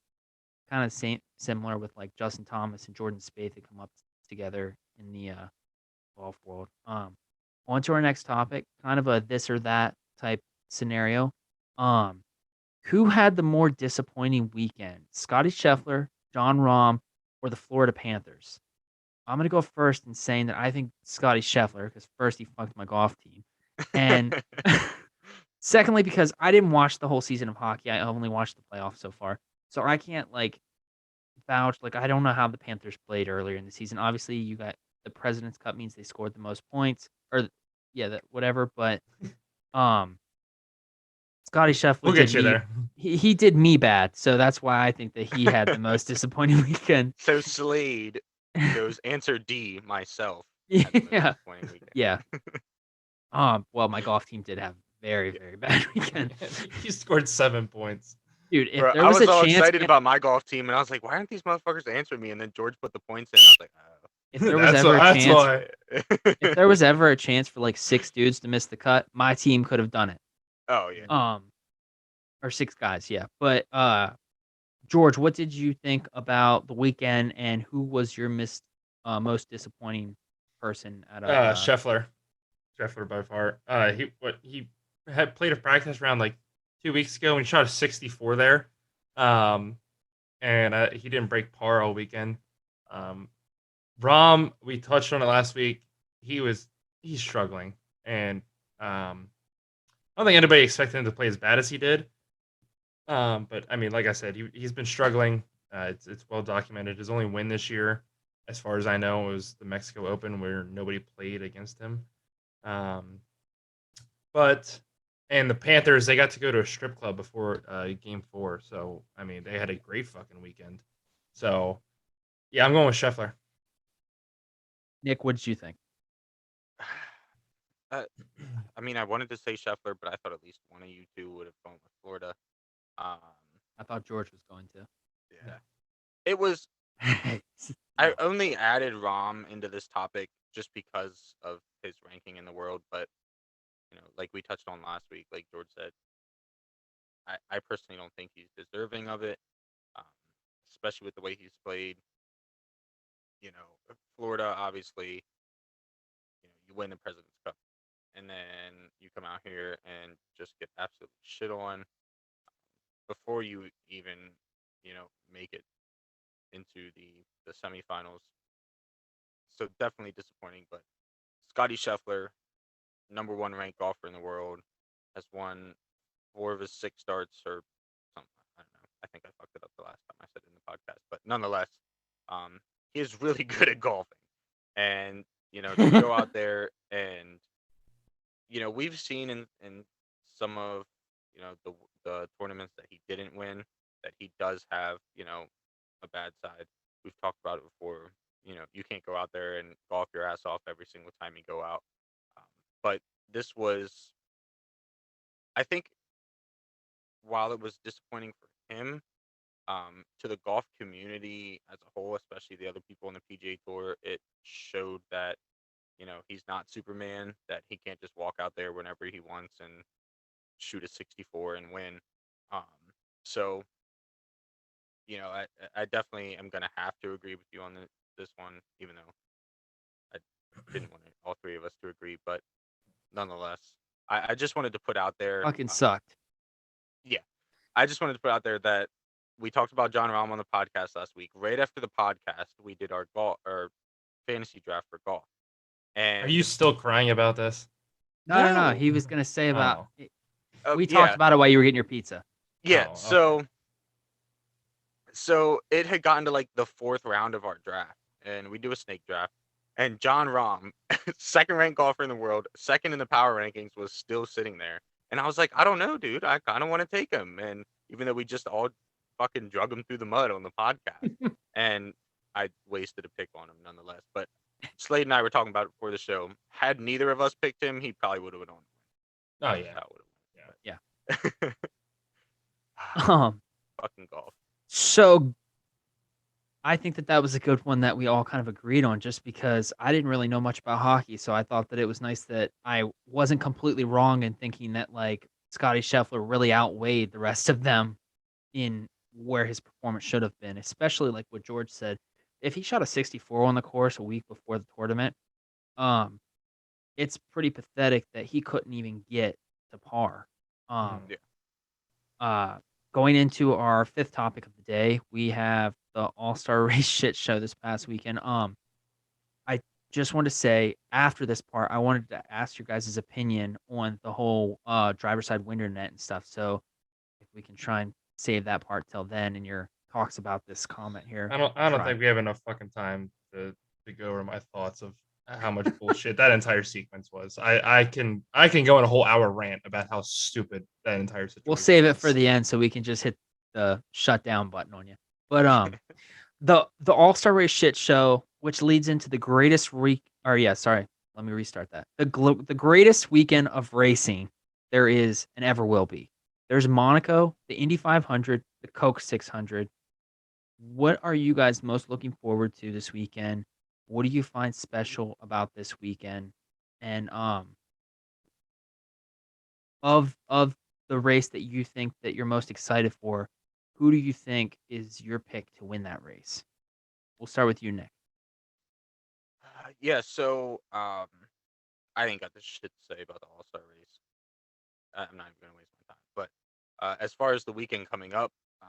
kind of similar with like Justin Thomas and Jordan Spieth had come up together in the golf world. On to our next topic, kind of a this or that type scenario. Um, who had the more disappointing weekend? Scotty Scheffler, John Rahm, or the Florida Panthers? I'm gonna go first in saying that I think Scotty Scheffler, because first he fucked my golf team, and secondly because I didn't watch the whole season of hockey. I only watched the playoffs so far, so I can't like vouch. Like I don't know how the Panthers played earlier in the season. Obviously, you got the President's Cup means they scored the most points, or yeah, that whatever. But um, Scotty Scheffler We'll did get you me. there. He did me bad, so that's why I think that he had the most disappointing weekend. So Slade goes answer D myself. Had the most Yeah, disappointing weekend. yeah. Well, my golf team did have very very bad weekend, He scored 7 points. dude. If Bro, there I was was a all chance, excited about my golf team, and I was like, why aren't these motherfuckers answering me? And then George put the points in. And I was like, oh. if there was ever a That's chance, why. if there was ever a chance for like 6 dudes to miss the cut, my team could have done it. Oh yeah. Or 6 guys, yeah. But George, what did you think about the weekend, and who was your most disappointing person out of? Scheffler. Scheffler by far. He had played a practice round like 2 weeks ago and he shot a 64 there. Um, and he didn't break par all weekend. Um, Rom, we touched on it last week. He's struggling, and I don't think anybody expected him to play as bad as he did. But I mean, like I said, he's been struggling. It's well documented. His only win this year, as far as I know, was the Mexico Open where nobody played against him. Um, but and the Panthers, they got to go to a strip club before Game 4, so I mean, they had a great fucking weekend. So yeah, I'm going with Scheffler. Nick, what did you think? Uh, I mean, I wanted to say Scheffler, but I thought at least one of you two would have gone with Florida. Um, I thought George was going to. yeah, it was. I only added Rom into this topic just because of his ranking in the world, but like we touched on last week, like George said, I personally don't think he's deserving of it, um, especially with the way he's played. Florida, obviously, you win the President's Cup, and then you come out here and just get absolutely shit on before you even, make it into the semifinals. So definitely disappointing. But Scotty Scheffler, number one ranked golfer in the world, has won 4 of his 6 starts or something. I don't know. I think I fucked it up the last time I said it in the podcast, but nonetheless, he is really good at golfing, and to go out there and we've seen in some of the tournaments that he didn't win that he does have a bad side. We've talked about it before. You can't go out there and golf your ass off every single time you go out. Um, but this was, I think, while it was disappointing for him, to the golf community as a whole, especially the other people on the PGA Tour, it showed that he's not Superman. That he can't just walk out there whenever he wants and shoot a 64 and win. Um, so I definitely am gonna have to agree with you on this one, even though I didn't want all three of us to agree, but nonetheless, I just wanted to put out there. Fucking sucked. Yeah, I just wanted to put out there that we talked about John Rahm on the podcast last week. Right after the podcast, we did our fantasy draft for golf, Are you and still crying about this? No. no, He was gonna say about. We talked yeah, about it while you were getting your pizza. yeah. Oh, So okay. so it had gotten to like the 4th round of our draft, and we do a snake draft. And John Rahm, second ranked golfer in the world, second in the power rankings, was still sitting there. And I was like, I don't know, dude. I kind of want to take him. And even though we just all fucking drug him through the mud on the podcast, and I wasted a pick on him nonetheless. But Slade and I were talking about it before the show. Had neither of us picked him, he probably would have went on. Oh That's yeah. how it Yeah. would have. Fucking golf. So I think that was a good one that we all kind of agreed on, just because I didn't really know much about hockey, so I thought that it was nice that I wasn't completely wrong in thinking that like Scotty Scheffler really outweighed the rest of them in where his performance should have been, especially like what George said. If he shot a 64 on the course a week before the tournament, um, it's pretty pathetic that he couldn't even get to par. Um, Yeah. uh, Going into our fifth topic of the day, we have the All-Star Race shit show this past weekend. I just want to say after this part, I wanted to ask your guys' opinion on the whole driver side window net and stuff. So if we can try and save that part till then in your talks about this comment here, I don't try. think we have enough fucking time to go over my thoughts of how much bullshit that entire sequence was. I can go on a whole hour rant about how stupid that entire We'll situation save it for was. the end so we can just hit the shutdown button on you. But the All-Star Race shit show, which leads into the greatest let me restart that. The greatest weekend of racing there is and ever will be. There's Monaco, the Indy 500, the Coke 600. What are you guys most looking forward to this weekend? What do you find special about this weekend? And of the race that you think that you're most excited for, who do you think is your pick to win that race? We'll start with you, Nick. Yeah, so I ain't got this shit to say about the All Star race. I'm not even gonna waste my time. But as far as the weekend coming up, um,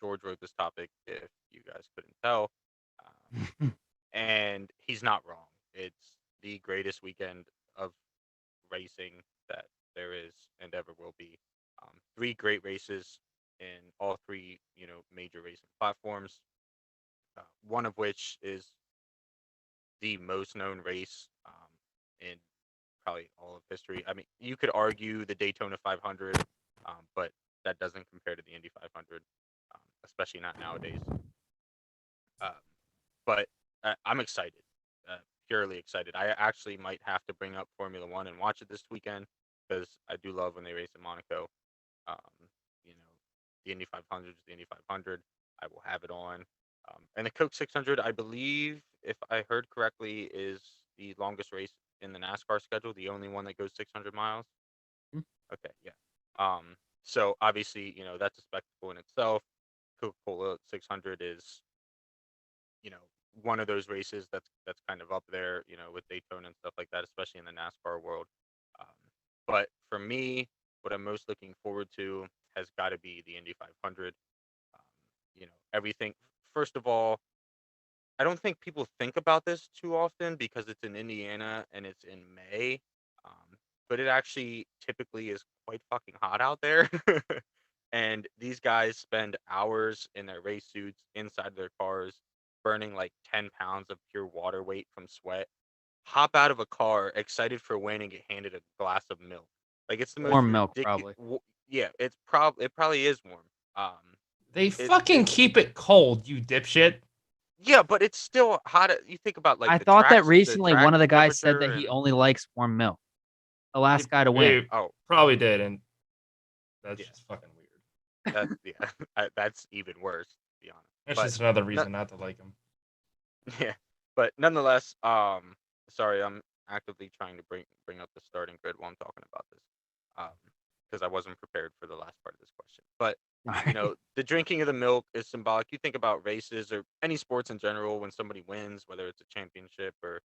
George wrote this topic. If you guys couldn't tell, and he's not wrong. It's the greatest weekend of racing that there is and ever will be. Three great races in all three, major racing platforms. One of which is the most known race in probably all of history. I mean, you could argue the Daytona 500, but that doesn't compare to the Indy 500, especially not nowadays. Um, but I'm excited, uh, purely excited. I actually might have to bring up Formula One and watch it this weekend because I do love when they race in Monaco. Um, you know, the Indy 500 is the Indy 500. I will have it on. And the Coke 600, I believe, if I heard correctly, is the longest race in the NASCAR schedule, the only one that goes 600 miles. Hmm. Okay, yeah. So obviously, that's a spectacle in itself. Coca-Cola 600 is, you know, one of those races that's kind of up there, with Daytona and stuff like that, especially in the NASCAR world. Um, but for me, what I'm most looking forward to has got to be the Indy 500. Um, everything. First of all, I don't think people think about this too often because it's in Indiana and it's in May. But it actually typically is quite fucking hot out there. And these guys spend hours in their race suits inside their cars, burning like 10 pounds of pure water weight from sweat. Hop out of a car, excited for a win, and get handed a glass of milk. Like it's the most Warm milk, ridiculous. probably. Yeah, it probably is warm. They It's fucking keep it cold, you dipshit. Yeah, but it's still hot. You think about like I the thought that tracks, the recently track one of the guys said that temperature, he and only likes warm milk. The last guy to win. They oh probably did, and that's yeah, just fucking weird. that yeah, that's even worse, to be honest. That's But just another no, reason not to like them. yeah, but nonetheless, sorry, I'm actively trying to bring up the starting grid while I'm talking about this, because I wasn't prepared for the last part of this question. But All right. the drinking of the milk is symbolic. You think about races or any sports in general when somebody wins, whether it's a championship or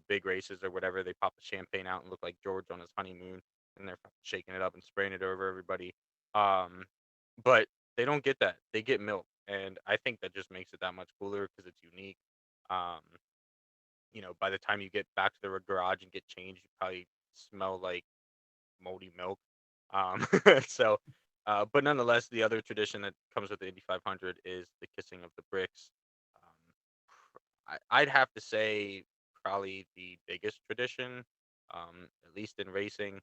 big races or whatever, they pop the champagne out and look like George on his honeymoon, and they're shaking it up and spraying it over everybody. Um, but they don't get that. They get milk, and I think that just makes it that much cooler because it's unique. Um, by the time you get back to the garage and get changed, you probably smell like moldy milk. Um, so, but nonetheless, the other tradition that comes with the Indy 500 is the kissing of the bricks. I'd have to say probably the biggest tradition, at least in racing.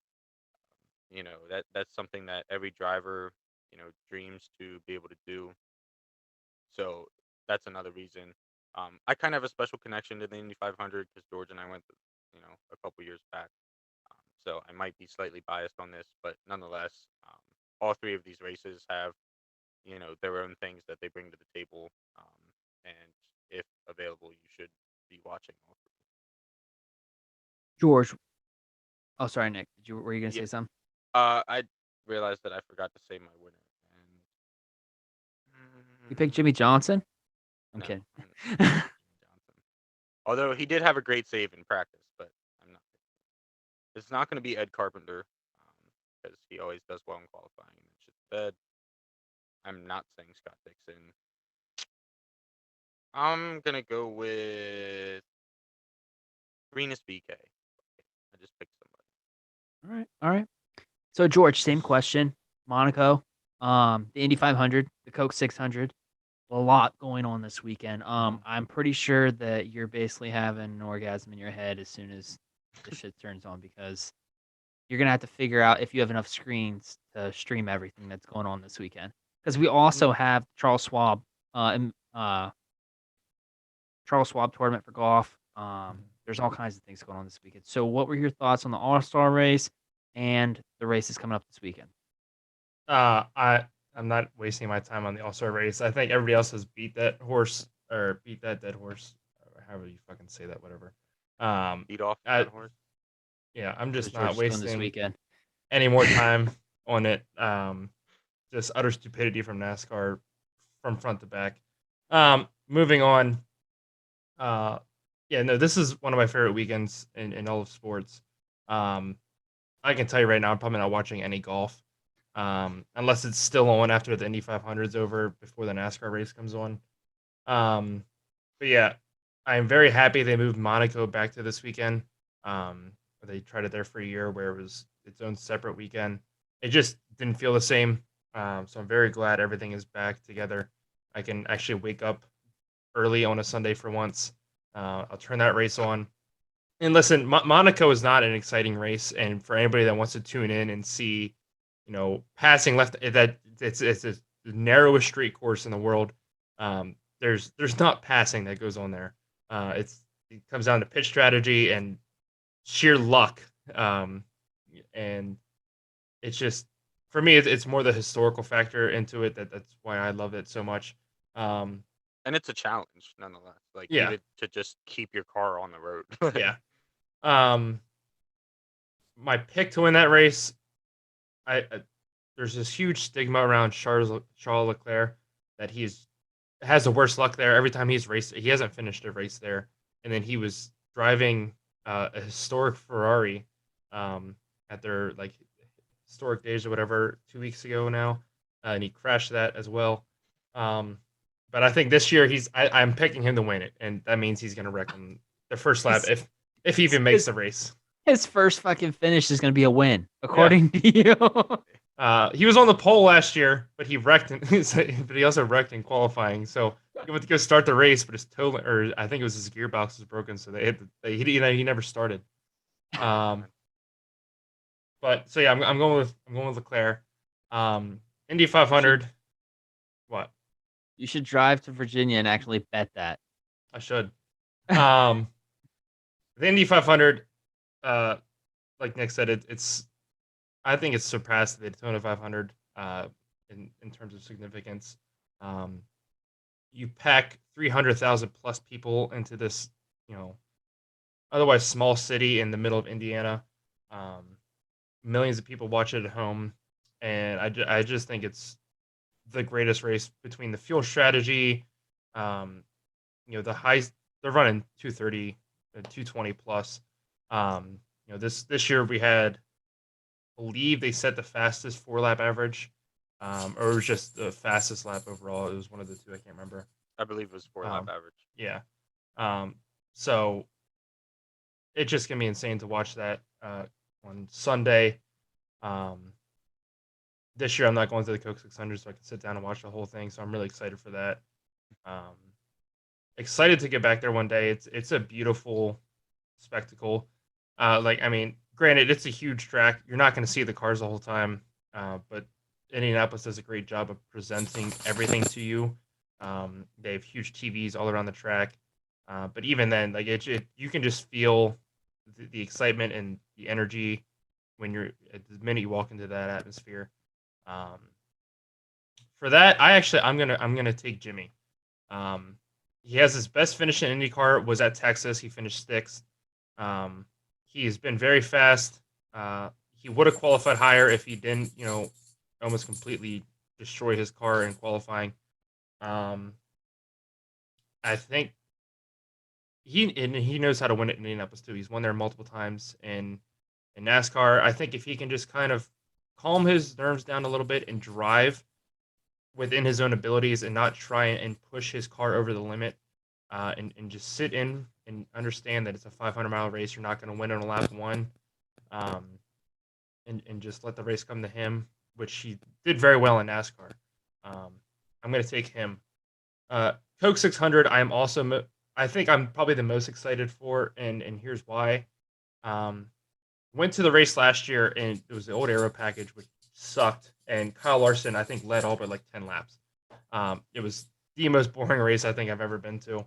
That's something that every driver, dreams to be able to do. So that's another reason. I kind of have a special connection to the Indy 500 because George and I went, a couple years back. So I might be slightly biased on this, but nonetheless, all three of these races have, their own things that they bring to the table. And if available, you should be watching all George. Oh, sorry, Nick. Were you gonna three. say something? Yeah. I realized that I forgot to say my winner. You picked And Jimmy Johnson? I'm no, kidding. I'm not Jimmy Johnson. Although he did have a great save in practice, but I'm not. It's not going to be Ed Carpenter because he always does well in qualifying. It's just bad. I'm not saying Scott Dixon. I'm gonna go with Renus BK. I just picked somebody. All right. All right. So George, same question. Monaco, the Indy 500, the Coke 600. A lot going on this weekend. I'm pretty sure that you're basically having an orgasm in your head as soon as the shit turns on because you're gonna have to figure out if you have enough screens to stream everything that's going on this weekend. Because we also have Charles Schwab tournament for golf. There's all kinds of things going on this weekend. So, what were your thoughts on the All Star race and the races coming up this weekend? I'm not wasting my time on the All Star race. I think everybody else has beat that horse or beat that dead horse, or however you fucking say that, whatever. Beat off I, that horse. yeah, I'm What just is George not doing this wasting weekend? any more time on it. just utter stupidity from NASCAR from front to back. Moving on. Yeah, no, this is one of my favorite weekends in all of sports. Um, I can tell you right now, I'm probably not watching any golf, unless it's still on after the Indy 500's over before the NASCAR race comes on. Um, but yeah, I'm very happy they moved Monaco back to this weekend. They tried it there for a year where it was its own separate weekend. It just didn't feel the same. So I'm very glad everything is back together. I can actually wake up early on a Sunday for once. I'll turn that race on. And listen, Monaco is not an exciting race, and for anybody that wants to tune in and see, passing left, that it's the narrowest street course in the world. There's not passing that goes on there. It comes down to pitch strategy and sheer luck. And it's just for me, it's more the historical factor into it that's why I love it so much. Um, And it's a challenge nonetheless. Like yeah, even to just keep your car on the road. yeah. Um, my pick to win that race, I there's this huge stigma around Charles Leclerc that has the worst luck there. Every time he's raced, he hasn't finished a race there, and then he was driving a historic Ferrari at their like historic days or whatever 2 weeks ago now, and he crashed that as well. Um, but I think this year I'm picking him to win it, and that means he's going to wreck him the first lap if he even makes the race. His first fucking finish is going to be a win, Yeah. according to you. He was on the pole last year, but he wrecked. But he also wrecked in qualifying. So he went to go start the race, but his toe, or I think it was his gearbox was broken, so he never started. But so yeah, I'm going with Leclerc. Indy 500. What? You should drive to Virginia and actually bet that. I should. The Indy 500, like Nick said, I think it's surpassed the Daytona 500 in terms of significance. You pack 300,000 plus people into this, otherwise small city in the middle of Indiana. Millions of people watch it at home, and I just think it's the greatest race between the fuel strategy, the highs. They're running 230, 220 plus. This year we had, I believe they set the fastest 4 lap average, or it was just the fastest lap overall. It was one of the two. I can't remember. I believe it was 4 lap average. Yeah. So it's just gonna be insane to watch that on Sunday. This year I'm not going to the Coke 600, so I can sit down and watch the whole thing. So I'm really excited for that. Excited to get back there one day. It's a beautiful spectacle. Granted, it's a huge track. You're not going to see the cars the whole time, but Indianapolis does a great job of presenting everything to you. They have huge TVs all around the track, but even then, you can just feel the excitement and the energy when the minute you walk into that atmosphere. For that, I'm gonna take Jimmy. He has his best finish in IndyCar was at Texas. He finished sixth. He's been very fast. He would have qualified higher if he didn't, almost completely destroy his car in qualifying. I think he knows how to win it in Indianapolis too. He's won there multiple times in NASCAR. I think if he can just kind of calm his nerves down a little bit and drive within his own abilities and not try and push his car over the limit, and just sit in and understand that it's a 500-mile race. You're not going to win on lap one, and just let the race come to him, which he did very well in NASCAR. I'm going to take him. Coke 600, I think I'm probably the most excited for, and here's why. Went to the race last year, and it was the old Aero package, which sucked. And Kyle Larson, I think, led all but like 10 laps. It was the most boring race I think I've ever been to.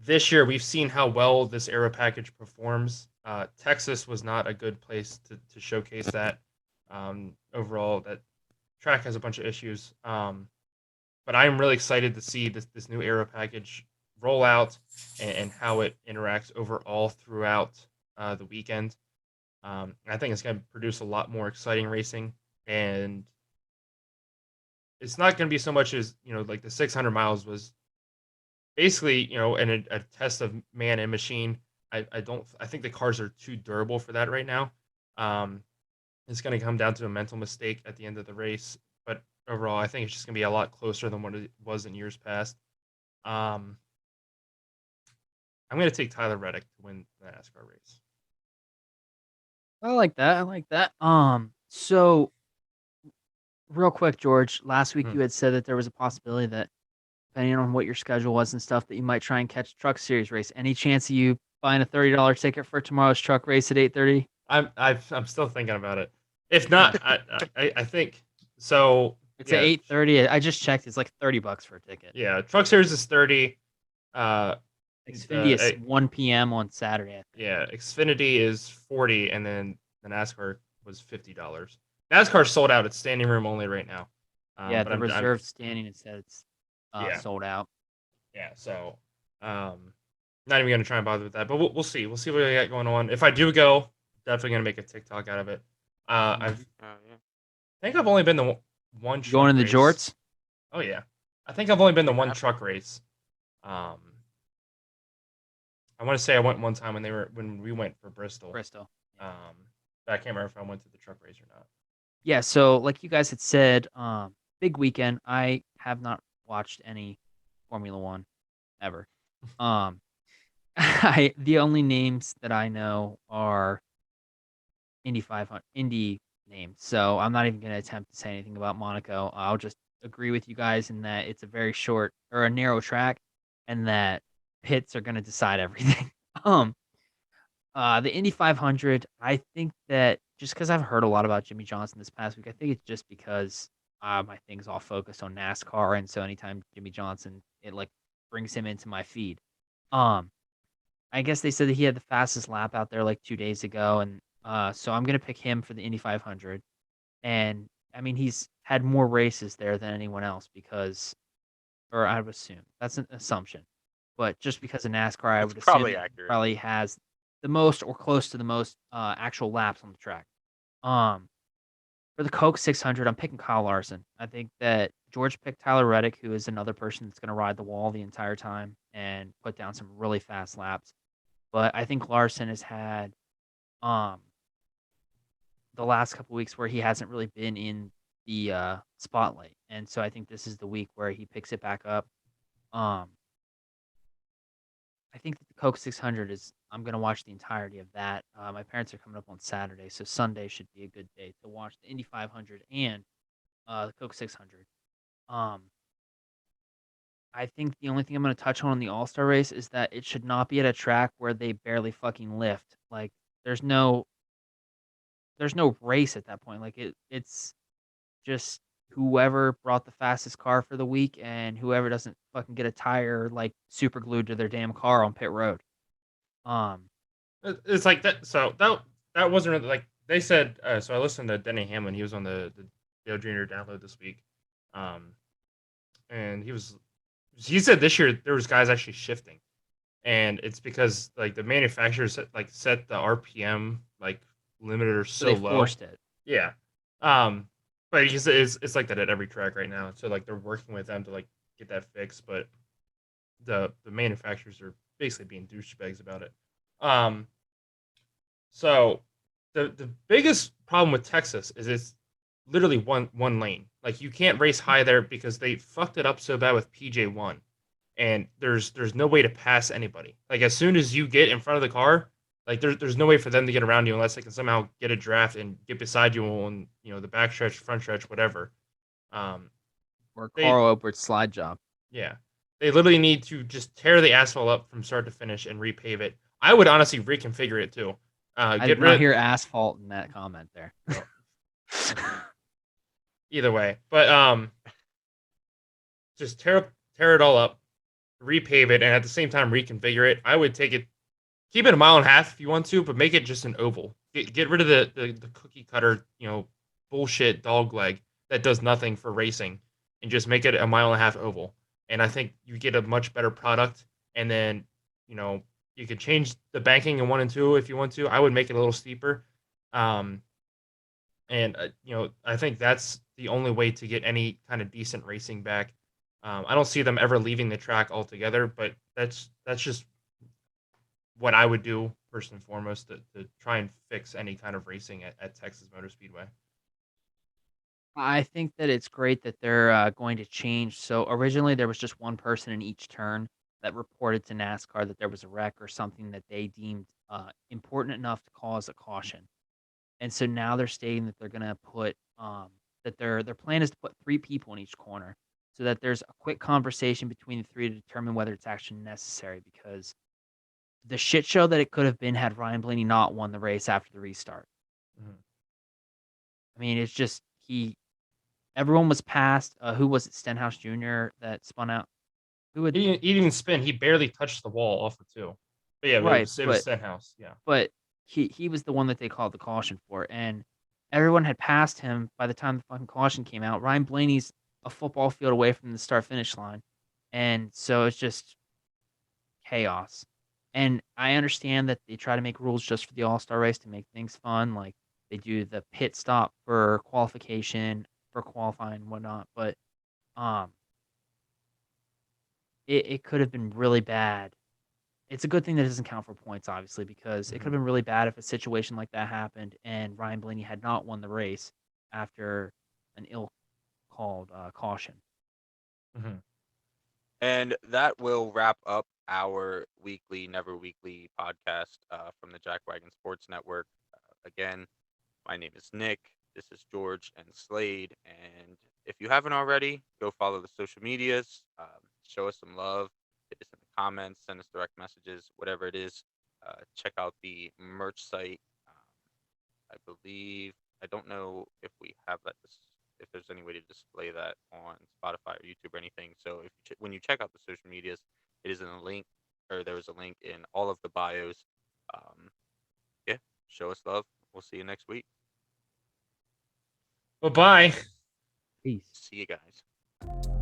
This year, we've seen how well this Aero package performs. Texas was not a good place to showcase that. Overall, that track has a bunch of issues. But I'm really excited to see this new Aero package roll out and how it interacts overall throughout the weekend. I think it's going to produce a lot more exciting racing. and it's not going to be so much as like the 600 miles was basically in a test of man and machine. I think the cars are too durable for that right now. Um, it's going to come down to a mental mistake at the end of the race, but overall, I think it's just going to be a lot closer than what it was in years past. Um, I'm going to take Tyler Reddick to win the NASCAR race. I like that. So real quick, George, last week you had said that there was a possibility that depending on what your schedule was and stuff, that you might try and catch a truck series race. Any chance of you buying a $30 ticket for tomorrow's truck race at 8:30? I'm still thinking about it. If not, I think so. It's at 8:30. I just checked. It's like $30 for a ticket. Yeah, Truck Series is 30. Xfinity is 1 p.m. on Saturday. I think. Yeah, Xfinity is 40, and then the NASCAR was $50. NASCAR sold out. It's standing room only right now. Yeah, the reserved standing instead it's sold out. Yeah, so not even gonna try and bother with that, but we'll see. We'll see what we got going on. If I do go, definitely gonna make a TikTok out of it. I think I've only been the one. You going in the jorts? Oh yeah, I think I've only been the one truck race. I want to say I went one time when we went for Bristol. Yeah. But I can't remember if I went to the truck race or not. Yeah, so like you guys had said, big weekend. I have not watched any Formula One ever. The only names that I know are Indy 500 Indy names. So I'm not even going to attempt to say anything about Monaco. I'll just agree with you guys in that it's a very short or a narrow track, and that pits are going to decide everything. The Indy 500, I think that just because I've heard a lot about Jimmy Johnson this past week, I think it's just because my thing's all focused on NASCAR, and so anytime Jimmy Johnson, it like brings him into my feed. I guess they said that he had the fastest lap out there like 2 days ago, and so I'm gonna pick him for the Indy 500. And I mean, he's had more races there than anyone else or I would assume that's an assumption, but just because of NASCAR, I would assume probably accurate. Probably has the most or close to the most actual laps on the track. For the Coke 600, I'm picking Kyle Larson. I think that George picked Tyler Reddick, who is another person that's going to ride the wall the entire time and put down some really fast laps. But I think Larson has had the last couple weeks where he hasn't really been in the spotlight, and so I think this is the week where he picks it back up. I think that the Coke 600 is. I'm gonna watch the entirety of that. My parents are coming up on Saturday, so Sunday should be a good day to watch the Indy 500 and the Coke 600. I think the only thing I'm gonna touch on the All Star race is that it should not be at a track where they barely fucking lift. Like there's no race at that point. Like it's just whoever brought the fastest car for the week and whoever doesn't fucking get a tire like super glued to their damn car on pit road. It's like that. So that wasn't really like they said. So I listened to Denny Hamlin. He was on the Dale Jr. download this week, and he said this year there was guys actually shifting, and it's because like the manufacturers set the RPM like limiter so they low. Forced it. Yeah. But it's like that at every track right now. So like they're working with them to like get that fixed, but the manufacturers are basically being douchebags about it. So the biggest problem with Texas is it's literally one lane. Like you can't race high there because they fucked it up so bad with PJ1, and there's no way to pass anybody. Like as soon as you get in front of the car, like there's no way for them to get around you unless they can somehow get a draft and get beside you on the back stretch, front stretch, whatever. Or Carl Obert's slide job. Yeah, they literally need to just tear the asphalt up from start to finish and repave it. I would honestly reconfigure it too. I did not hear asphalt in that comment there. Either way, but just tear it all up, repave it, and at the same time reconfigure it. I would keep it a mile and a half if you want to, but make it just an oval. Get rid of the cookie cutter, bullshit dog leg that does nothing for racing, and just make it a mile and a half oval. And I think you get a much better product. And then, you could change the banking in 1 and 2 if you want to. I would make it a little steeper. And I think that's the only way to get any kind of decent racing back. I don't see them ever leaving the track altogether, but that's just what I would do first and foremost to try and fix any kind of racing at Texas Motor Speedway. I think that it's great that they're going to change. So originally there was just one person in each turn that reported to NASCAR that there was a wreck or something that they deemed important enough to cause a caution. And so now they're stating that they're going to put that their plan is to put 3 people in each corner so that there's a quick conversation between the 3 to determine whether it's actually necessary, because the shit show that it could have been had Ryan Blaney not won the race after the restart. Mhm. I mean, it's just everyone was past. Who was it? Stenhouse Jr. that spun out. Who would He didn't even spin. He barely touched the wall off the two. But yeah, right? it was Stenhouse. Yeah. But he was the one that they called the caution for, and everyone had passed him by the time the fucking caution came out. Ryan Blaney's a football field away from the start finish line, and so it's just chaos. And I understand that they try to make rules just for the All Star race to make things fun, like they do the pit stop for qualification, for qualifying and whatnot. But um, it could have been really bad. It's a good thing that it doesn't count for points, obviously, because it could have Mhm. been really bad if a situation like that happened and Ryan Blaney had not won the race after an ill called caution. Mhm. And that will wrap up our weekly, never weekly podcast from the Jack Wagon Sports Network. Again, my name is Nick. This is George and Slade. And if you haven't already, go follow the social medias. Show us some love. Hit us in the comments. Send us direct messages. Whatever it is. Check out the merch site. I believe I don't know if we have that. If there's any way to display that on Spotify or YouTube or anything. So if when you check out the social medias, it is in a link, or there is a link in all of the bios. Um, yeah, show us love. We'll see you next week. Bye bye. Peace. See you guys.